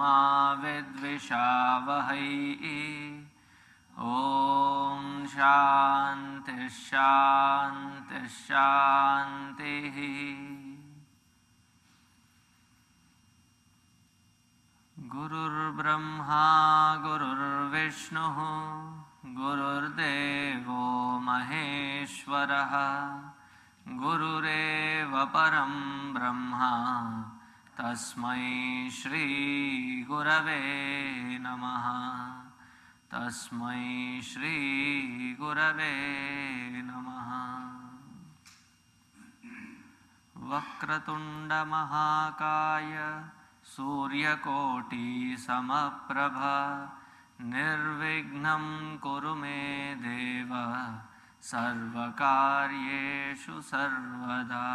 मा विद्विषावहै। ॐ शान्ति शान्ति शान्तिः। गुरुर्ब्रह्मा गुरुर्विष्णुः गुरुर्देवो महेश्वरः गुरुरेव परं ब्रह्मा तस्मै श्री गुरवे नमः। तस्मै श्री गुरवे नमः। वक्रतुंड महाकाय सूर्यकोटि समप्रभ निर्विघ्नं कुरु मे देव सर्वकार्येषु सर्वदा।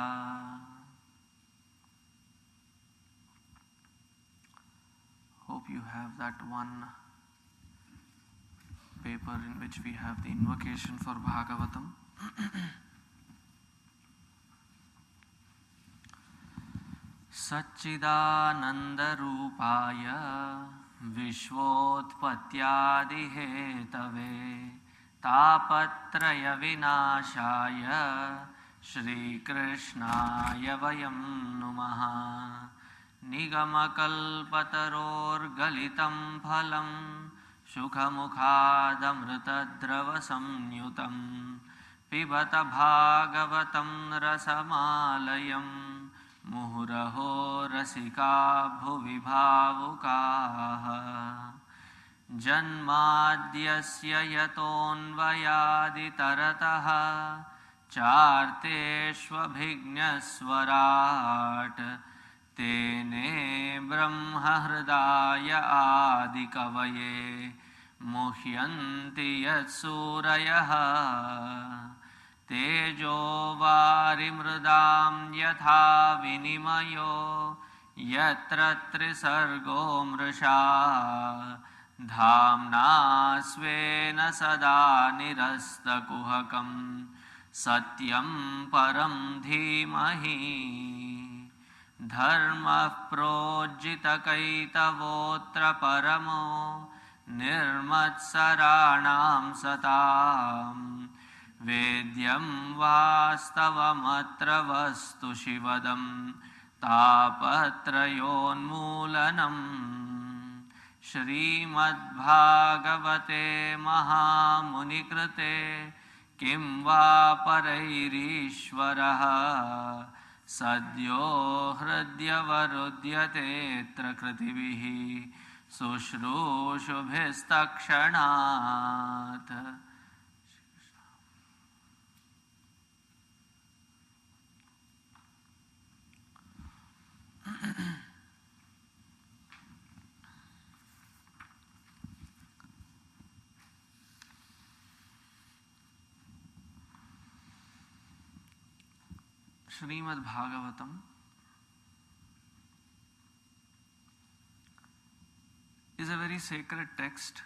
Hope you have that one paper in which we have the invocation for Bhagavatam. सच्चिदानन्दरूपाय विश्वोत्पत्त्यादिहेतवे तापत्रयविनाशाय श्रीकृष्णाय वयं नुमः। निगमकल्पतरोर्गलितं फलं सुखमुखादमृतद्रवसंयुतं पिबत भागवतं रसमालयं मुहुरहो रसिका भुवि भावुकाः। जन्माद्यस्य यतोऽन्वयादितरतः चार्तेष्वभिज्ञस्वराट् तेने ब्रह्महृदाय आदिकवये मुह्यन्ति यत्सूरयः। तेजो वारिमृदां यथा विनिमयो यत्र त्रिसर्गो मृषा धाम्ना स्वेन सदा निरस्तकुहकं सत्यं परं धीमहि। धर्मः प्रोज्झितकैतवोऽत्र परमो निर्मत्सराणां सताम् वेद्यं वास्तवमत्र वस्तु शिवदं तापत्रयोन्मूलनम्। श्रीमद्भागवते महामुनिकृते किं वा परैरीश्वरः सद्यो हृद्यवरुध्यतेऽत्र कृतिभिः शुश्रूषुभिस्तक्षणात्। Srimad Bhagavatam is a very sacred text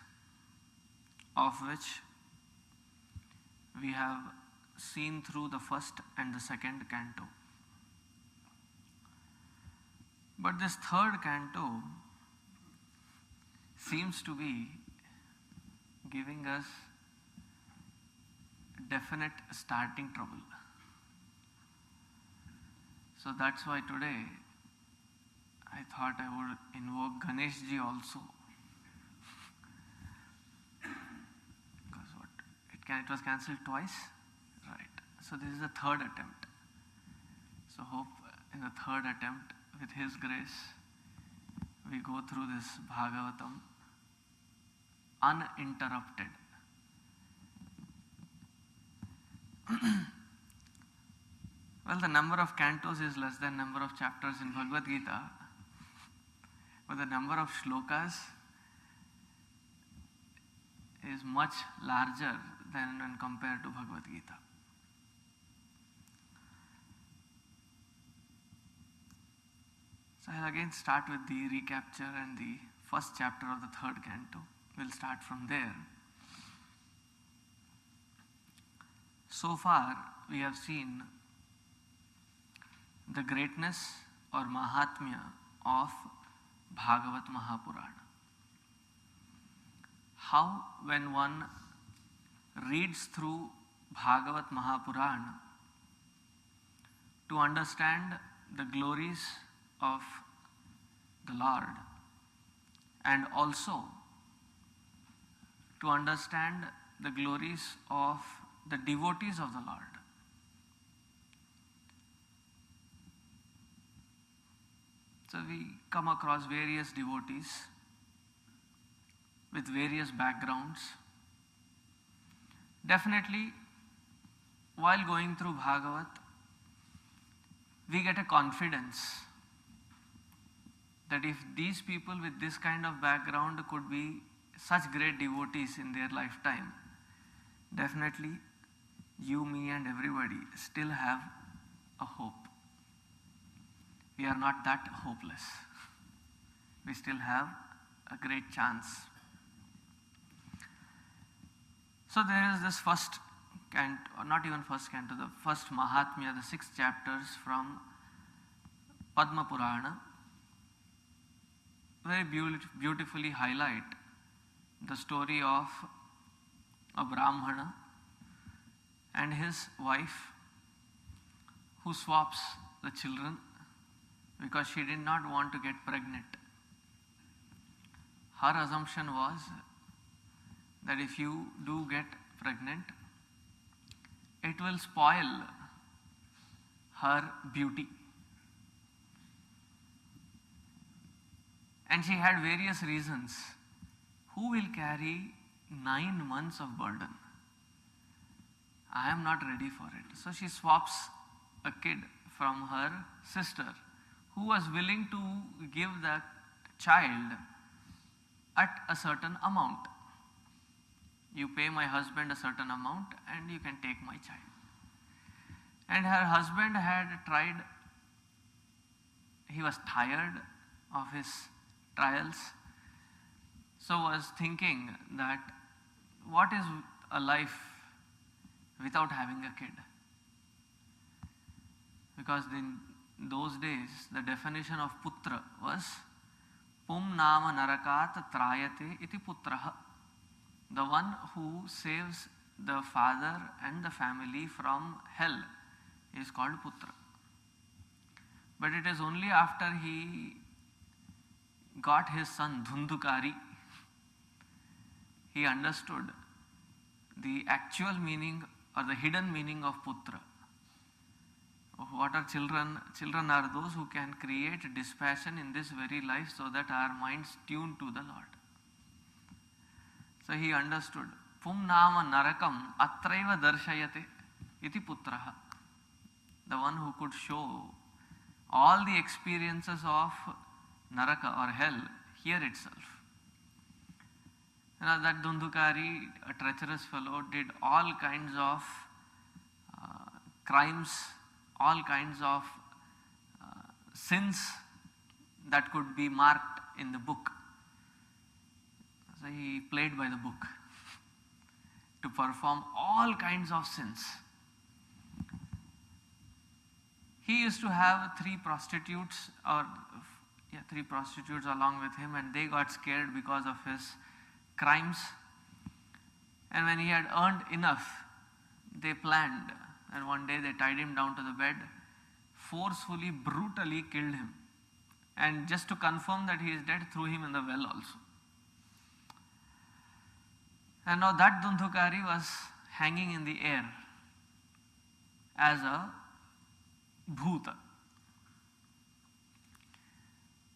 of which we have seen through the first and the second canto. But this third canto seems to be giving us definite starting trouble. So that's why today I thought I would invoke Ganesh ji also. Because it was cancelled twice, right? So this is the third attempt. So hope in the third attempt, with his grace, we go through this Bhagavatam uninterrupted. Well, the number of cantos is less than number of chapters in Bhagavad Gita, but the number of shlokas is much larger than when compared to Bhagavad Gita. So I'll again start with the recapture and the first chapter of the third canto. We'll start from there. So far, we have seen the greatness or mahatmya of Bhagavat Mahapurana. How, when one reads through Bhagavat Mahapurana, to understand the glories of the Lord, and also to understand the glories of the devotees of the Lord. So we come across various devotees with various backgrounds. Definitely, while going through Bhagavat, we get a confidence that if these people with this kind of background could be such great devotees in their lifetime, definitely you, me and everybody still have a hope. We are not that hopeless. We still have a great chance. So there is this first canto, or not even first canto, the first Mahatmya, the 6 chapters from Padma Purana, very beautifully highlight the story of a Brahmana and his wife who swaps the children because she did not want to get pregnant. Her assumption was that if you do get pregnant, it will spoil her beauty. And she had various reasons. Who will carry 9 months of burden? I am not ready for it. So she swaps a kid from her sister, who was willing to give the child at a certain amount. You pay my husband a certain amount and you can take my child. And her husband had tried, he was tired of his trials, so was thinking that what is a life without having a kid? Because in those days the definition of putra was pum nama narakat trayate iti putraha. The one who saves the father and the family from hell is called putra. But it is only after he got his son Dhundhukari, he understood the actual meaning or the hidden meaning of putra. What are children? Children are those who can create dispassion in this very life so that our minds tune to the Lord. So he understood. Pum nama narakam atraiva darshayate iti putraha. The one who could show all the experiences of naraka or hell here itself. That Dhundhukari, a treacherous fellow, did all kinds of crimes, all kinds of sins that could be marked in the book. So he played by the book to perform all kinds of sins. He used to have 3 prostitutes along with him, and they got scared because of his crimes. And when he had earned enough, they planned, and one day they tied him down to the bed, forcefully, brutally killed him. And just to confirm that he is dead, threw him in the well also. And now that Dhundhukari was hanging in the air as a bhuta.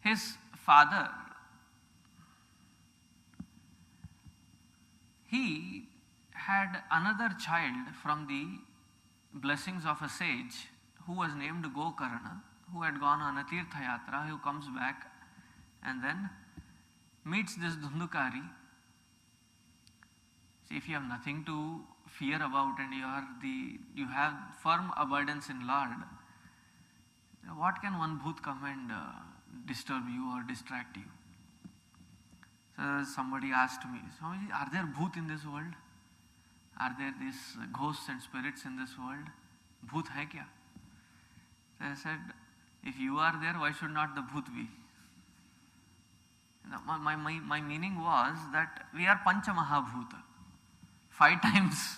His father, he had another child from the blessings of a sage who was named Gokarna, who had gone on a Tirtha Yatra, who comes back and then meets this Dhundhukari. See, if you have nothing to fear about and you have firm abundance in Lord, what can one bhoot come and disturb you or distract you? So somebody asked me, Swamiji, are there bhoot in this world? Are there these ghosts and spirits in this world? Bhoot hai kya? So I said, if you are there, why should not the bhoot be? My meaning was that we are Pancha Mahabhuta, 5 times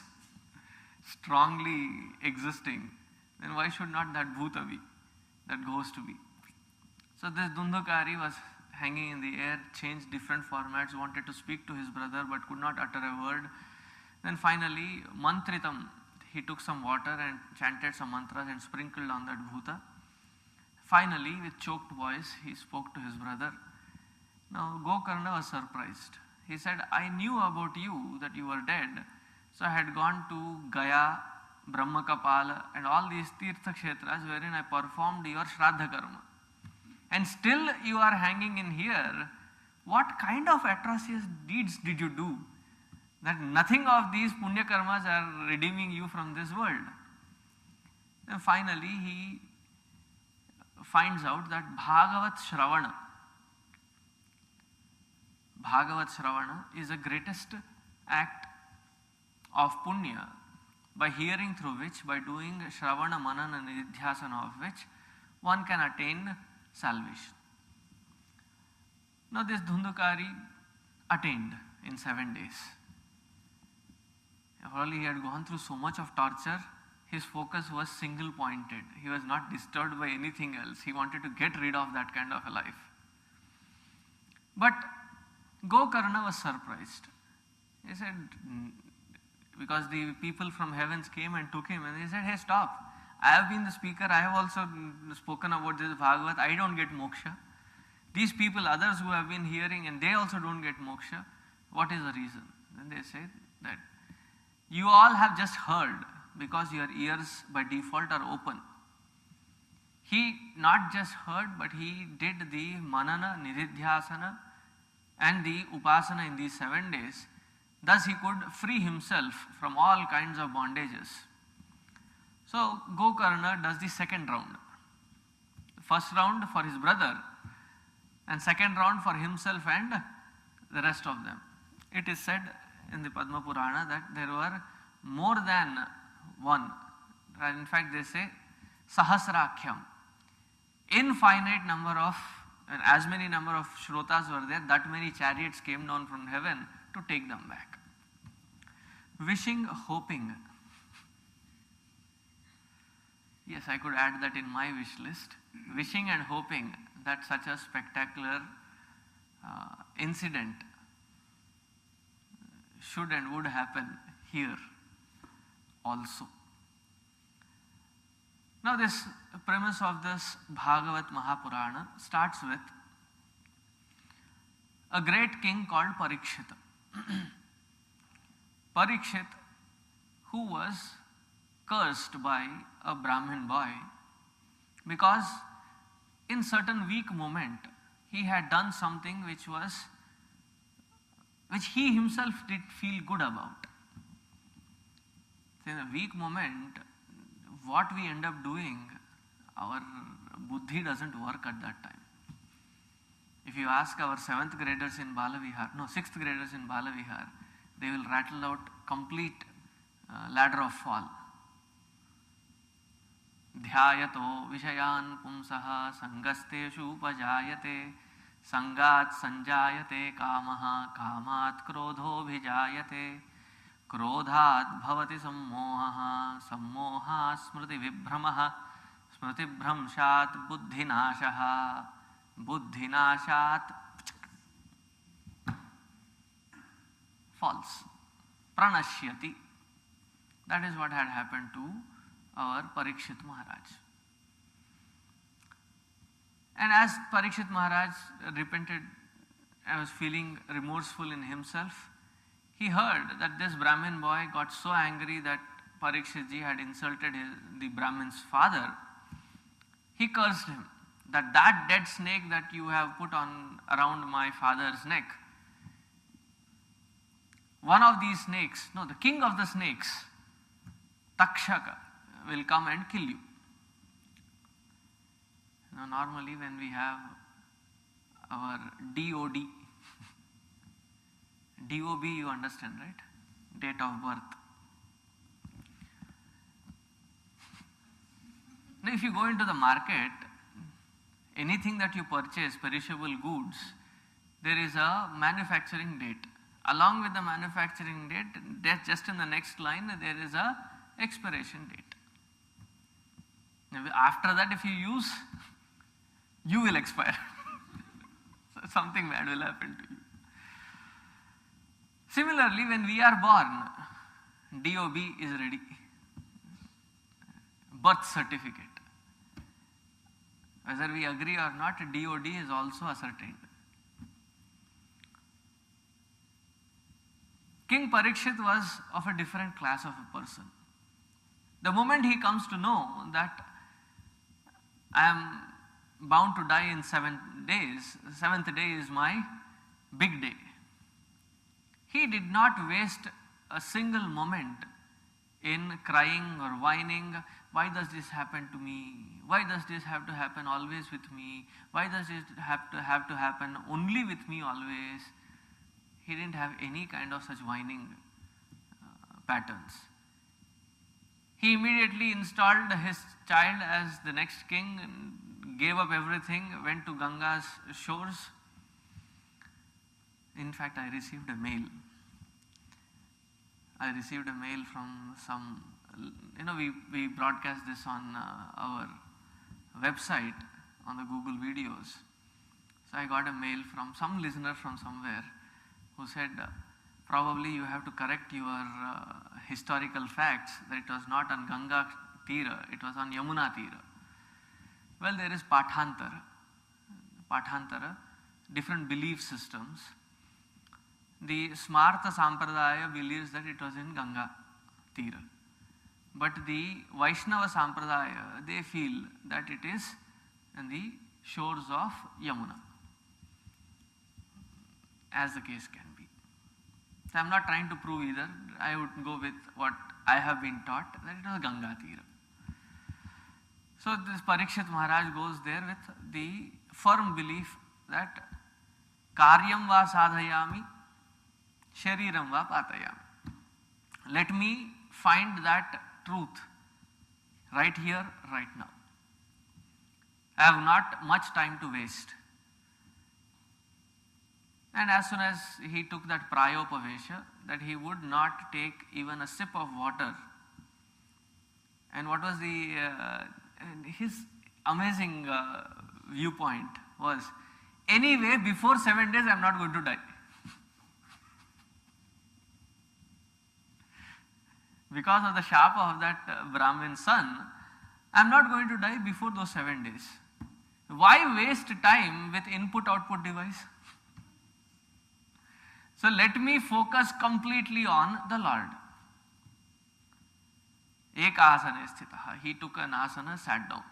strongly existing, then why should not that Bhuta be, that ghost be? So this Dundukari was hanging in the air, changed different formats, wanted to speak to his brother but could not utter a word. Then finally, Mantritam, he took some water and chanted some mantras and sprinkled on that Bhuta. Finally, with choked voice, he spoke to his brother. Now Gokarna was surprised. He said, I knew about you that you were dead, so I had gone to Gaya, Brahmakapala and all these Tirtha Kshetras wherein I performed your Shraddha Karma. And still you are hanging in here. What kind of atrocious deeds did you do that nothing of these Punya Karmas are redeeming you from this world? And finally he finds out that Bhagavat Shravana is the greatest act of Punya, by hearing through which, by doing Shravana, Manana, Nidhyasana of which, one can attain salvation. Now this Dhundukari attained in 7 days. Probably he had gone through so much of torture, his focus was single pointed. He was not disturbed by anything else. He wanted to get rid of that kind of a life. But Gokarna was surprised. He said, because the people from heavens came and took him, and he said, hey, stop. I have been the speaker, I have also spoken about this Bhagavat, I don't get moksha. These people, others who have been hearing, and they also don't get moksha. What is the reason? Then they say that you all have just heard because your ears by default are open. He not just heard, but he did the Manana, Nididhyasana and the Upasana in these 7 days. Thus he could free himself from all kinds of bondages. So Gokarna does the second round. First round for his brother and second round for himself and the rest of them. It is said in the Padma Purana that there were more than one. In fact, they say Sahasrakhyam. Infinite number of, and as many number of Shrotas were there, that many chariots came down from heaven to take them back. Wishing, hoping. Yes, I could add that in my wish list. Wishing and hoping that such a spectacular incident should and would happen here also. Now this premise of this Bhagavat Mahapurana starts with a great king called Parikshit. Parikshit, who was cursed by a Brahmin boy because in certain weak moment he had done something which he himself did feel good about. In a weak moment, what we end up doing, our buddhi doesn't work at that time. If you ask our 7th graders in Balavihar, no, 6th graders in Balavihar, they will rattle out complete ladder of fall. Dhyayato vishayan pumsaha sangasteshu upajayate sangat sanjayate kamaha kamat krodho bhijayate krodhat bhavati sammohaha sammoha smriti vibhramaha smriti bhramshat buddhinashaha buddhinashat false pranashyati. That is what had happened to our Parikshit Maharaj. And as Parikshit Maharaj repented and was feeling remorseful in himself, he heard that this Brahmin boy got so angry that Parikshit ji had insulted the Brahmin's father. He cursed him that dead snake that you have put on around my father's neck, one of these snakes, no, the king of the snakes, Takshaka, will come and kill you. Now, normally when we have our DOD, DOB you understand, right? Date of birth. Now, if you go into the market, anything that you purchase, perishable goods, there is a manufacturing date. Along with the manufacturing date, just in the next line, there is a expiration date. After that, if you use, you will expire. So something bad will happen to you. Similarly, when we are born, DOB is ready. Birth certificate. Whether we agree or not, DOD is also ascertained. King Parikshit was of a different class of a person. The moment he comes to know that I am bound to die in 7 days, the 7th day is my big day, he did not waste a single moment in crying or whining, why does this happen to me? Why does this have to happen always with me? Why does it have to happen only with me always? He didn't have any kind of such whining patterns. He immediately installed his child as the next king, and gave up everything, went to Ganga's shores. In fact, I received a mail. From some, we broadcast this on our website, on the Google videos. So I got a mail from some listener from somewhere who said, probably you have to correct your historical facts, that it was not on Ganga Tira, it was on Yamuna Tira. Well, there is Pathantara, different belief systems. The Smartha Sampradaya believes that it was in Ganga Tira. But the Vaishnava Sampradaya, they feel that it is in the shores of Yamuna, as the case can be. So I am not trying to prove either. I would go with what I have been taught, that it was Ganga Tira. So this Parikshit Maharaj goes there with the firm belief that Karyam va sadhayami, Shariram va patayami. Let me find that truth right here, right now. I have not much time to waste. And as soon as he took that prayopavesha, that he would not take even a sip of water. And what was his amazing viewpoint was, anyway, before 7 days I am not going to die. Because of the shapa of that Brahmin son, I am not going to die before those 7 days. Why waste time with input-output device? So let me focus completely on the Lord. Ek asana sthitaha. He took an asana, sat down.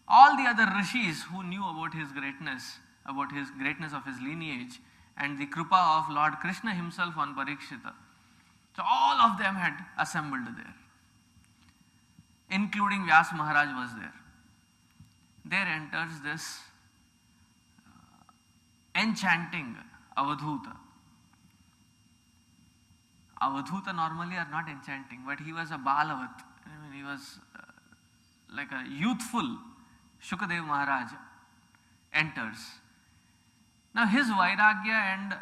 All the other rishis who knew about his greatness of his lineage, and the kripa of Lord Krishna himself on Parikshita, so all of them had assembled there, including Vyas Maharaj was there. There enters this enchanting Avadhuta. Avadhuta normally are not enchanting, but he was a Balavat. He was like a youthful Shukadev Maharaj enters. Now his Vairagya and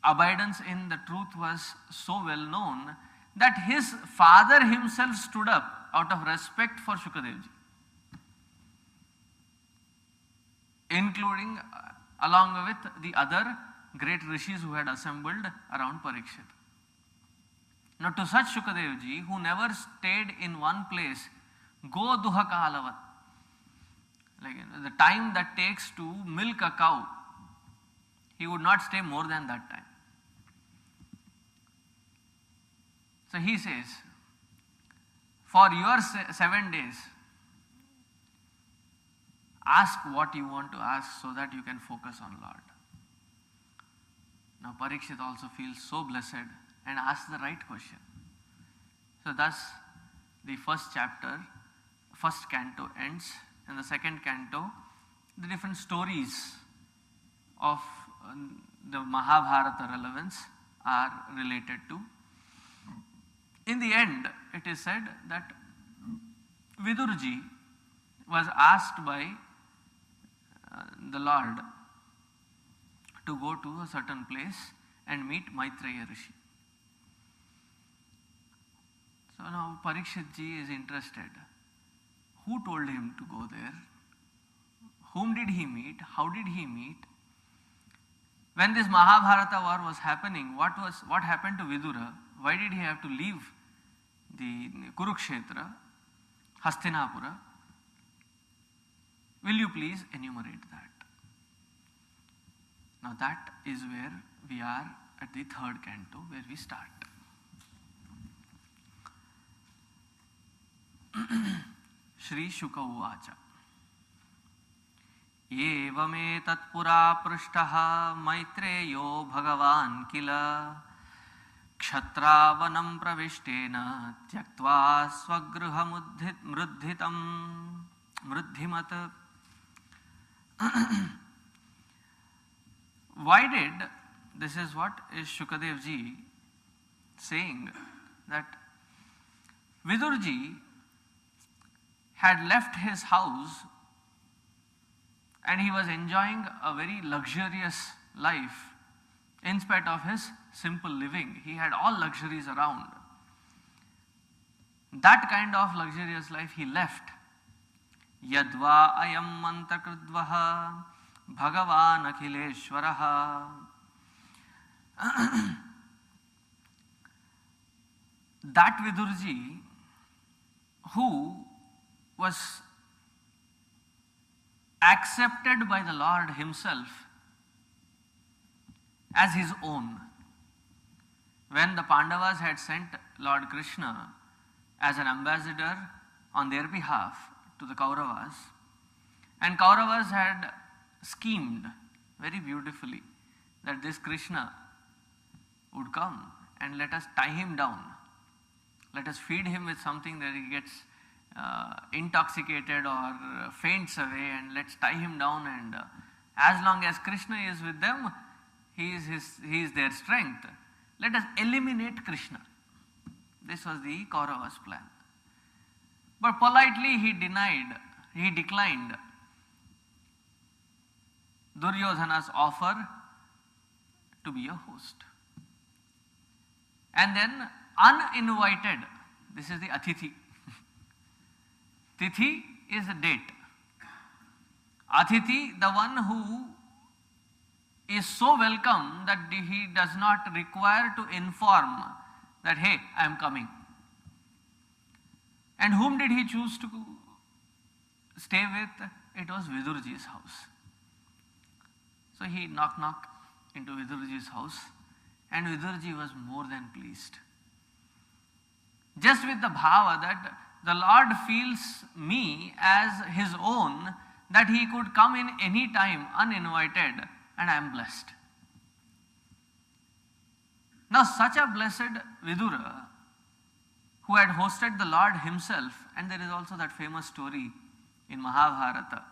abidance in the truth was so well known that his father himself stood up out of respect for Shukadevji, including along with the other great rishis who had assembled around Parikshit. Now to such Shukadevji, who never stayed in one place, go duha kalavat, like the time that takes to milk a cow, he would not stay more than that time. So he says, for your 7 days, ask what you want to ask so that you can focus on Lord. Now Parikshit also feels so blessed and asks the right question. So thus the first canto ends. In the second canto, the different stories of the Mahabharata relevance are related to. In the end, it is said that Vidurji was asked by the Lord to go to a certain place and meet Maitreya Rishi. So now Parikshit ji is interested. Who told him to go there? Whom did he meet? How did he meet? When this Mahabharata war was happening, what happened to Vidura? Why did he have to leave the Kurukshetra, Hastinapura? Will you please enumerate that? Now that is where we are at the third canto, where we start. Shri Shuka Uvacha एवमेतत्पुरा पृष्टः मैत्रेयो भगवान् किल क्षत्रावनं प्रविष्टेन त्यक्त्वा स्वगृहमुद्धितं मृद्धिमत्. Why did, this is what is Shukadev ji saying, that Vidurji had left his house and he was enjoying a very luxurious life in spite of his simple living. He had all luxuries around. That kind of luxurious life he left. Yadva ayam mantakridvaha bhagavan akhileshwaraha. That Vidurji, who was accepted by the Lord himself as his own. When the Pandavas had sent Lord Krishna as an ambassador on their behalf to the Kauravas, and Kauravas had schemed very beautifully that this Krishna would come and let us tie him down. Let us feed him with something that he gets intoxicated or faints away, and let's tie him down, and as long as Krishna is with them, he is their strength. Let us eliminate Krishna. This was the Kauravas' plan. But politely he declined Duryodhana's offer to be a host. And then uninvited, this is the Atithi. Tithi is a date. Atithi, the one who is so welcome that he does not require to inform that, hey, I am coming. And whom did he choose to stay with? It was Vidurji's house. So he knocked into Vidurji's house, and Vidurji was more than pleased. Just with the bhava that the Lord feels me as his own, that he could come in any time uninvited, and I am blessed. Now such a blessed Vidura, who had hosted the Lord himself, and there is also that famous story in Mahabharata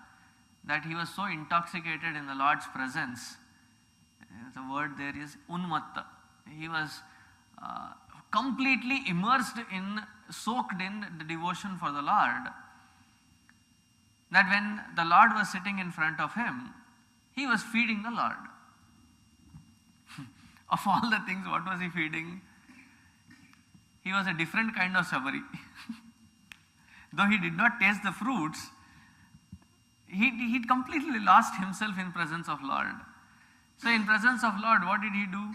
that he was so intoxicated in the Lord's presence. The word there is unmatta. He was completely immersed in, soaked in the devotion for the Lord, that when the Lord was sitting in front of him, he was feeding the Lord. Of all the things, what was he feeding? He was a different kind of sabari. Though he did not taste the fruits, he completely lost himself in presence of Lord. So in presence of Lord, what did he do?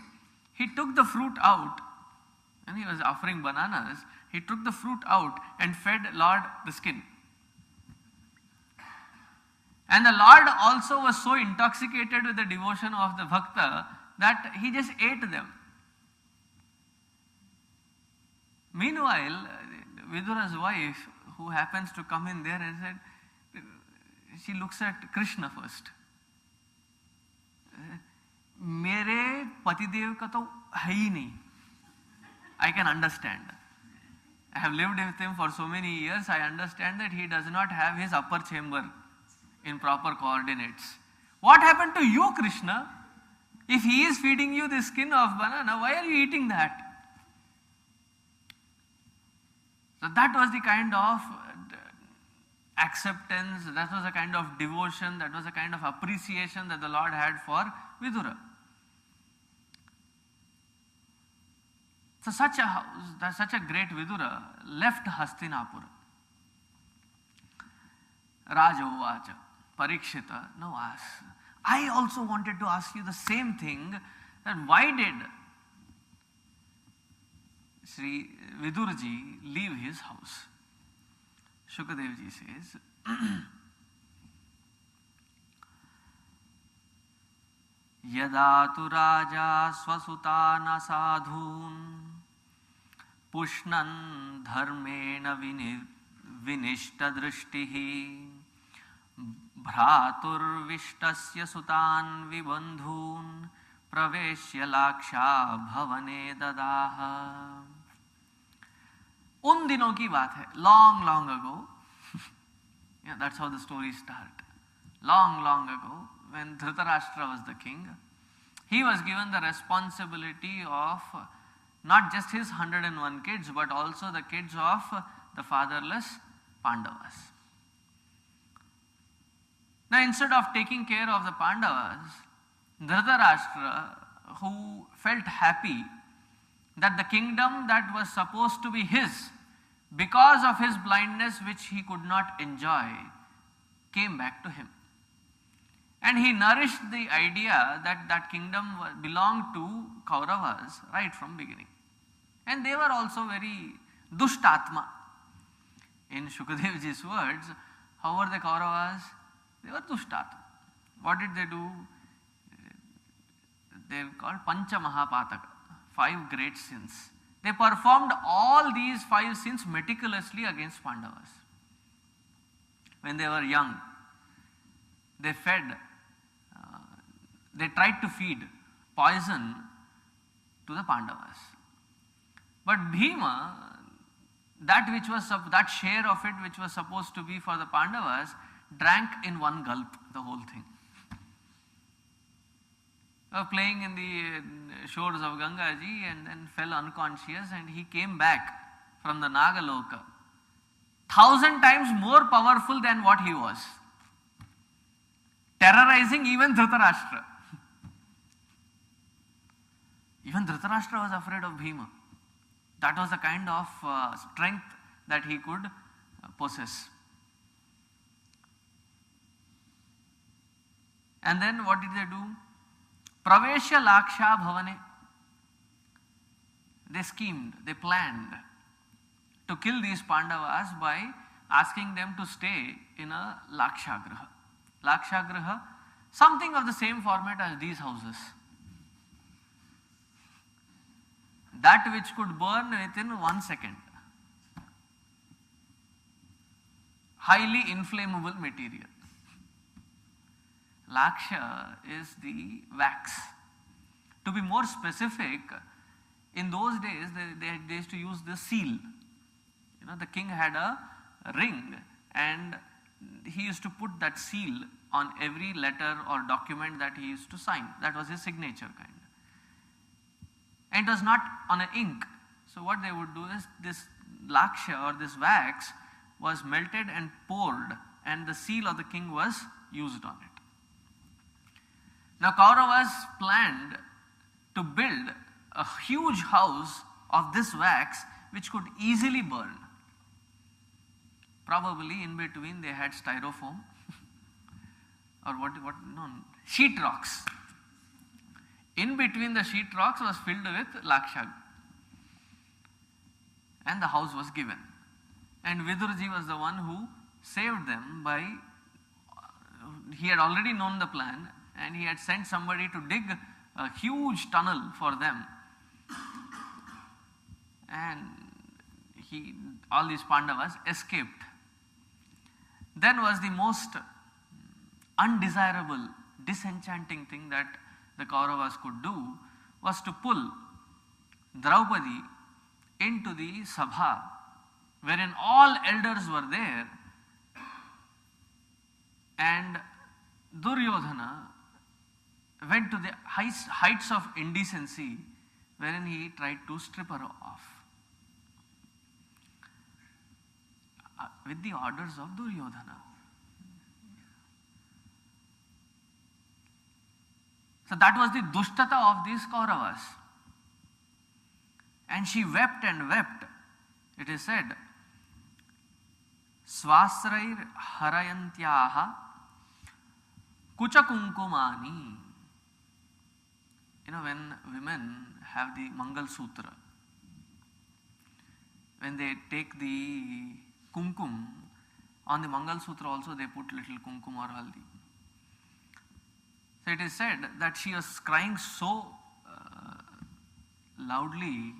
He took the fruit out, and he was offering bananas. He took the fruit out and fed Lord the skin. And the Lord also was so intoxicated with the devotion of the bhakta that he just ate them. Meanwhile, Vidura's wife, who happens to come in there and said, she looks at Krishna first. मेरे पतिदेव का तो है ही नहीं. I can understand. I have lived with him for so many years. I understand that he does not have his upper chamber in proper coordinates. What happened to you, Krishna? If he is feeding you the skin of banana, why are you eating that? So that was the kind of acceptance, that was a kind of devotion, that was a kind of appreciation that the Lord had for Vidura. So such a house, such a great Vidura left Hastinapura. Raja Uvacha, Parikshita now asks, I also wanted to ask you the same thing, that why did Sri Vidurji leave his house? Shukadevji says, Yada tu raja swasutana sadhun pushnan dharmena vinishta drishtihi भ्रातुर्विष्टस्य सुतान् विबन्धून् प्रवेश्य लाक्षा भवने ददाह. उन दिनों की बात है, long ago. Yeah, that's how the story starts. Long ago, when Dhritarashtra was the king, he was given the responsibility of not just his 101 kids, but also the kids of the fatherless Pandavas. Now, instead of taking care of the Pandavas, Dhritarashtra, who felt happy that the kingdom that was supposed to be his, because of his blindness which he could not enjoy, came back to him. And he nourished the idea that that kingdom belonged to Kauravas right from beginning. And they were also very dushtatma. In Shukadevji's words, how were the Kauravas? They were dushtatma. What did they do? They were called Pancha Mahapataka, 5 great sins. They performed all these 5 sins meticulously against Pandavas. When they were young, they tried to feed poison to the Pandavas. But Bhima, that share of it which was supposed to be for the Pandavas, drank in one gulp the whole thing. Playing in the shores of Gangaji and then fell unconscious, and he came back from the Nagaloka 1,000 times more powerful than what he was, terrorizing even Dhritarashtra. Even Dhritarashtra was afraid of Bhima. That was the kind of strength that he could possess. And then what did they do? Praveshya Laksha Bhavane. They schemed, they planned to kill these Pandavas by asking them to stay in a Lakshagriha. Lakshagriha, something of the same format as these houses. That which could burn within 1 second. Highly inflammable material. Laksha is the wax. To be more specific, in those days they used to use the seal. You know, the king had a ring and he used to put that seal on every letter or document that he used to sign. That was his signature kind. And it was not on an ink. So what they would do is this laksha or this wax was melted and poured, and the seal of the king was used on it. Now Kauravas planned to build a huge house of this wax which could easily burn. Probably in between they had styrofoam or sheet rocks. In between the sheet rocks was filled with lakshag. And the house was given. And Vidurji was the one who saved them by, he had already known the plan and he had sent somebody to dig a huge tunnel for them. And all these Pandavas escaped. Then was the most undesirable, disenchanting thing that the Kauravas could do was to pull Draupadi into the Sabha, wherein all elders were there, and Duryodhana went to the heights of indecency, wherein he tried to strip her off with the orders of Duryodhana. So that was the dushtata of these Kauravas. And she wept and wept. It is said, Swasrair harayantyaha kuchakunkumani. You know, when women have the Mangal Sutra, when they take the kumkum, on the Mangal Sutra also they put little kumkum or haldi. So it is said that she was crying so loudly,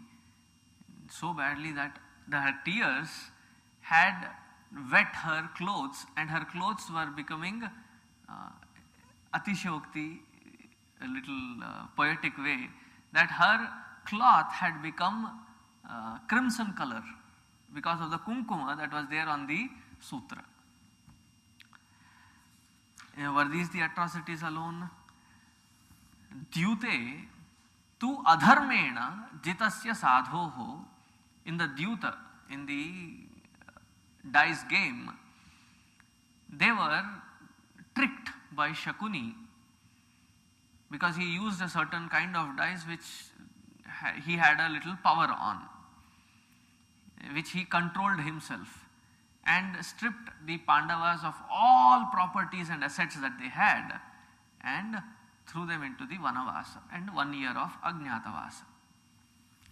so badly that her tears had wet her clothes, and her clothes were becoming atishokti, a little poetic way, that her cloth had become crimson color because of the kumkuma that was there on the sutra. Were these the atrocities alone? Dyute tu adharmena jitasya sadhoho. In the Dyuta, in the dice game, they were tricked by Shakuni because he used a certain kind of dice which he had a little power on, which he controlled himself, and stripped the Pandavas of all properties and assets that they had and threw them into the Vanavasa and 1 year of Ajnatavasa.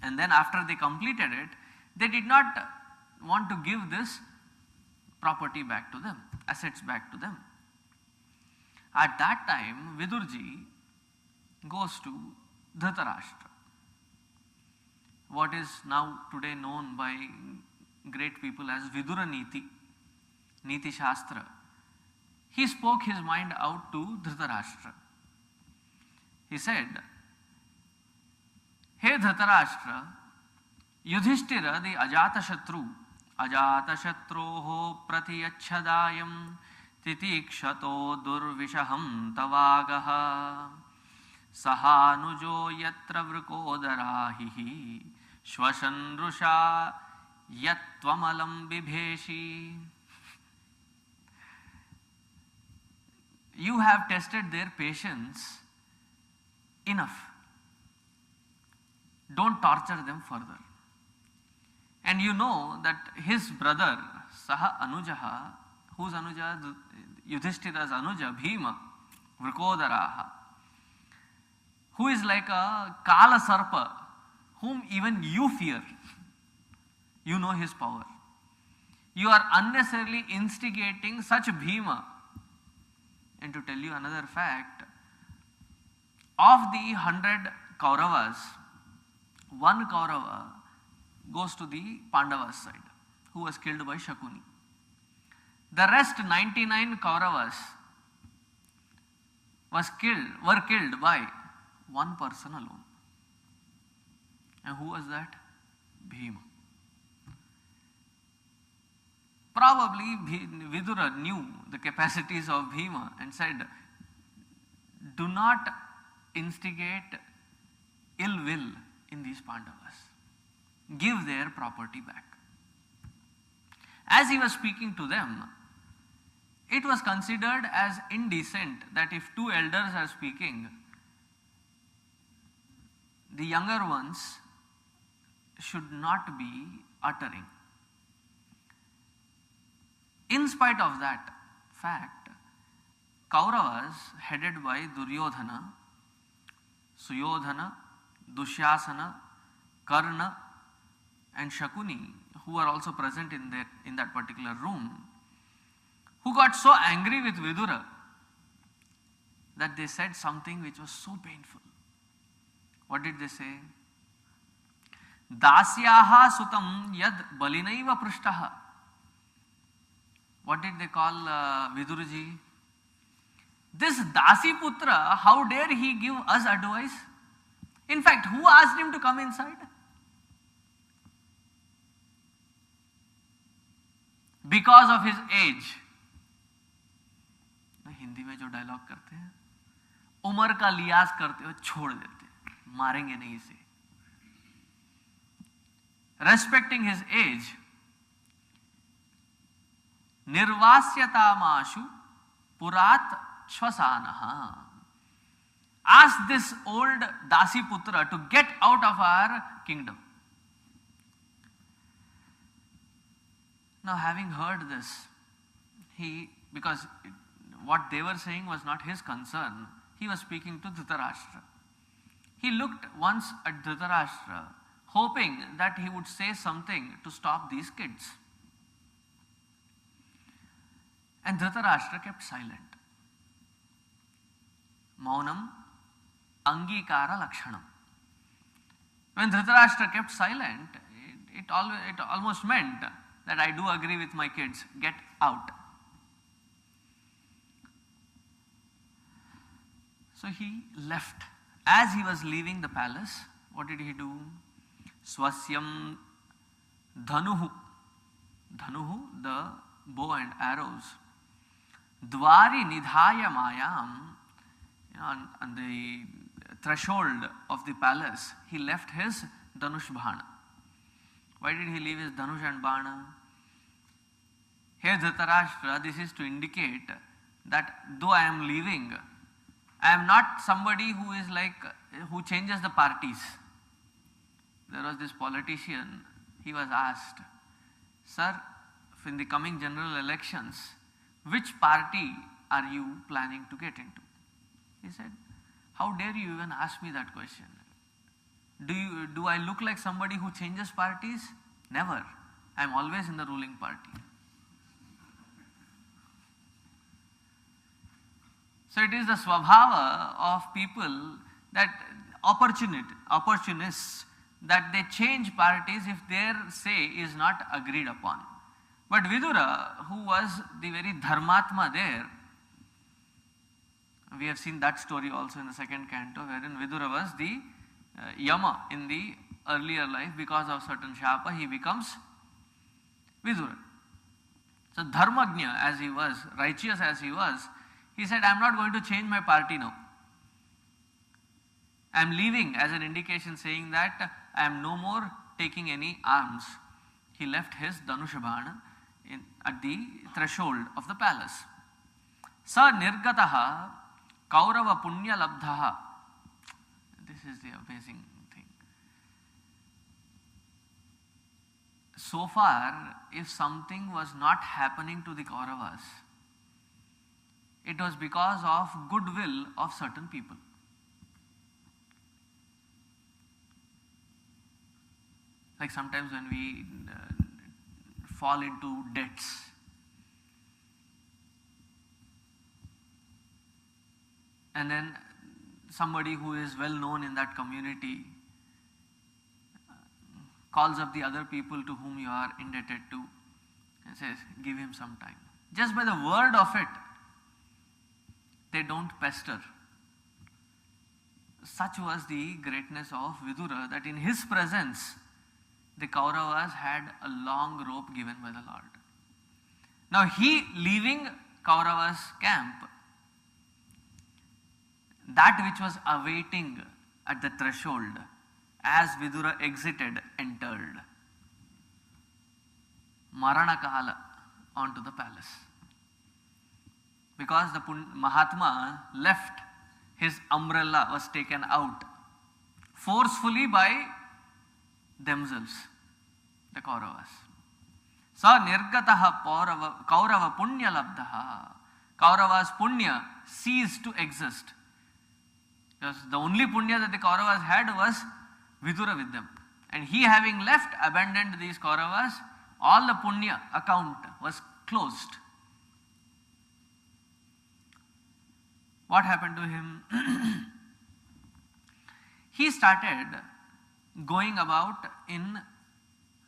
And then after they completed it, they did not want to give this property back to them, assets back to them. At that time, Vidurji goes to Dhritarashtra, what is now today known by great people as Vidura Niti, Niti Shastra. He spoke his mind out to Dhritarashtra. He said, "Hey Dhritarashtra, Yudhishthira, the Ajatashatroho pratiyachadayam titikshato durvishaham tavagaha sahanujo yatra vrkodarahihi shvashan rusha yatvamalam bibheshi." You have tested their patience enough. Don't torture them further. And you know that his brother, Saha Anujaha, whose Anuja? Yudhishthira's Anuja, Bhima, Vrikodaraha, who is like a Kala Sarpa, whom even you fear. You know his power. You are unnecessarily instigating such Bhima. And to tell you another fact, of the 100 Kauravas, 1 Kaurava goes to the Pandavas side, who was killed by Shakuni. The rest 99 Kauravas were killed by 1 person alone. And who was that? Bhima. Probably Vidura knew the capacities of Bhima and said, "Do not instigate ill will in these Pandavas. Give their property back." As he was speaking to them, it was considered as indecent that if 2 elders are speaking, the younger ones should not be uttering. In spite of that fact, Kauravas headed by Duryodhana, Suyodhana, Dushyasana, Karna and Shakuni, who were also present in that particular room, who got so angry with Vidura that they said something which was so painful. What did they say? Dasyaha sutam yad balinaiva prishtaha. What did they call Vidurji? This Dasi Putra, how dare he give us advice? In fact, who asked him to come inside? Because of his age. Hindi में जो dialogue करते हैं, उम्र का लिहाज करते हुए छोड़ देते हैं, मारेंगे नहीं इसे. Respecting his age, Nirvasyatamashu Purat Shvasanaha. Ask this old Dasi Putra to get out of our kingdom. Now having heard this, because what they were saying was not his concern, he was speaking to Dhritarashtra. He looked once at Dhritarashtra, hoping that he would say something to stop these kids. And Dhritarashtra kept silent. Maunam angikara lakshanam. When Dhritarashtra kept silent, it almost meant that I do agree with my kids, get out. So he left. As he was leaving the palace, what did he do? Swasyam dhanuhu. Dhanuhu, the bow and arrows. Dwari nidhaya mayam. On the threshold of the palace, he left his dhanush bhana. Why did he leave his dhanush and bhana? Here Dhritarashtra, this is to indicate that though I am leaving, I am not somebody who changes the parties. There was this politician, he was asked, sir, in the coming general elections, which party are you planning to get into? He said, how dare you even ask me that question? Do I look like somebody who changes parties? Never. I am always in the ruling party. So it is the swabhava of people that opportunists, that they change parties if their say is not agreed upon. But Vidura, who was the very dharmatma there, we have seen that story also in the second canto, wherein Vidura was the Yama in the earlier life. Because of certain shapa, he becomes Vidura. So dharmagnya as he was, righteous as he was, he said, I am not going to change my party now. I am leaving, as an indication saying that I am no more taking any arms. He left his Dhanushabhana at the threshold of the palace. Sa nirgataha kaurava punya labdhaha. This is the amazing thing. So far, if something was not happening to the Kauravas, it was because of goodwill of certain people. Like sometimes when we fall into debts, and then somebody who is well known in that community calls up the other people to whom you are indebted to and says, give him some time. Just by the word of it, they don't pester. Such was the greatness of Vidura that in his presence, the Kauravas had a long rope given by the Lord. Now he leaving Kauravas' camp, that which was awaiting at the threshold as Vidura exited, entered. Maranakala onto the palace. Because the Mahatma left, his umbrella was taken out forcefully by themselves, the Kauravas. Sa nirgataha kaurava punya labdhaha. Kauravas punya ceased to exist. Because the only punya that the Kauravas had was Vidura with them. And he having left, abandoned these Kauravas, all the punya account was closed. What happened to him? He started going about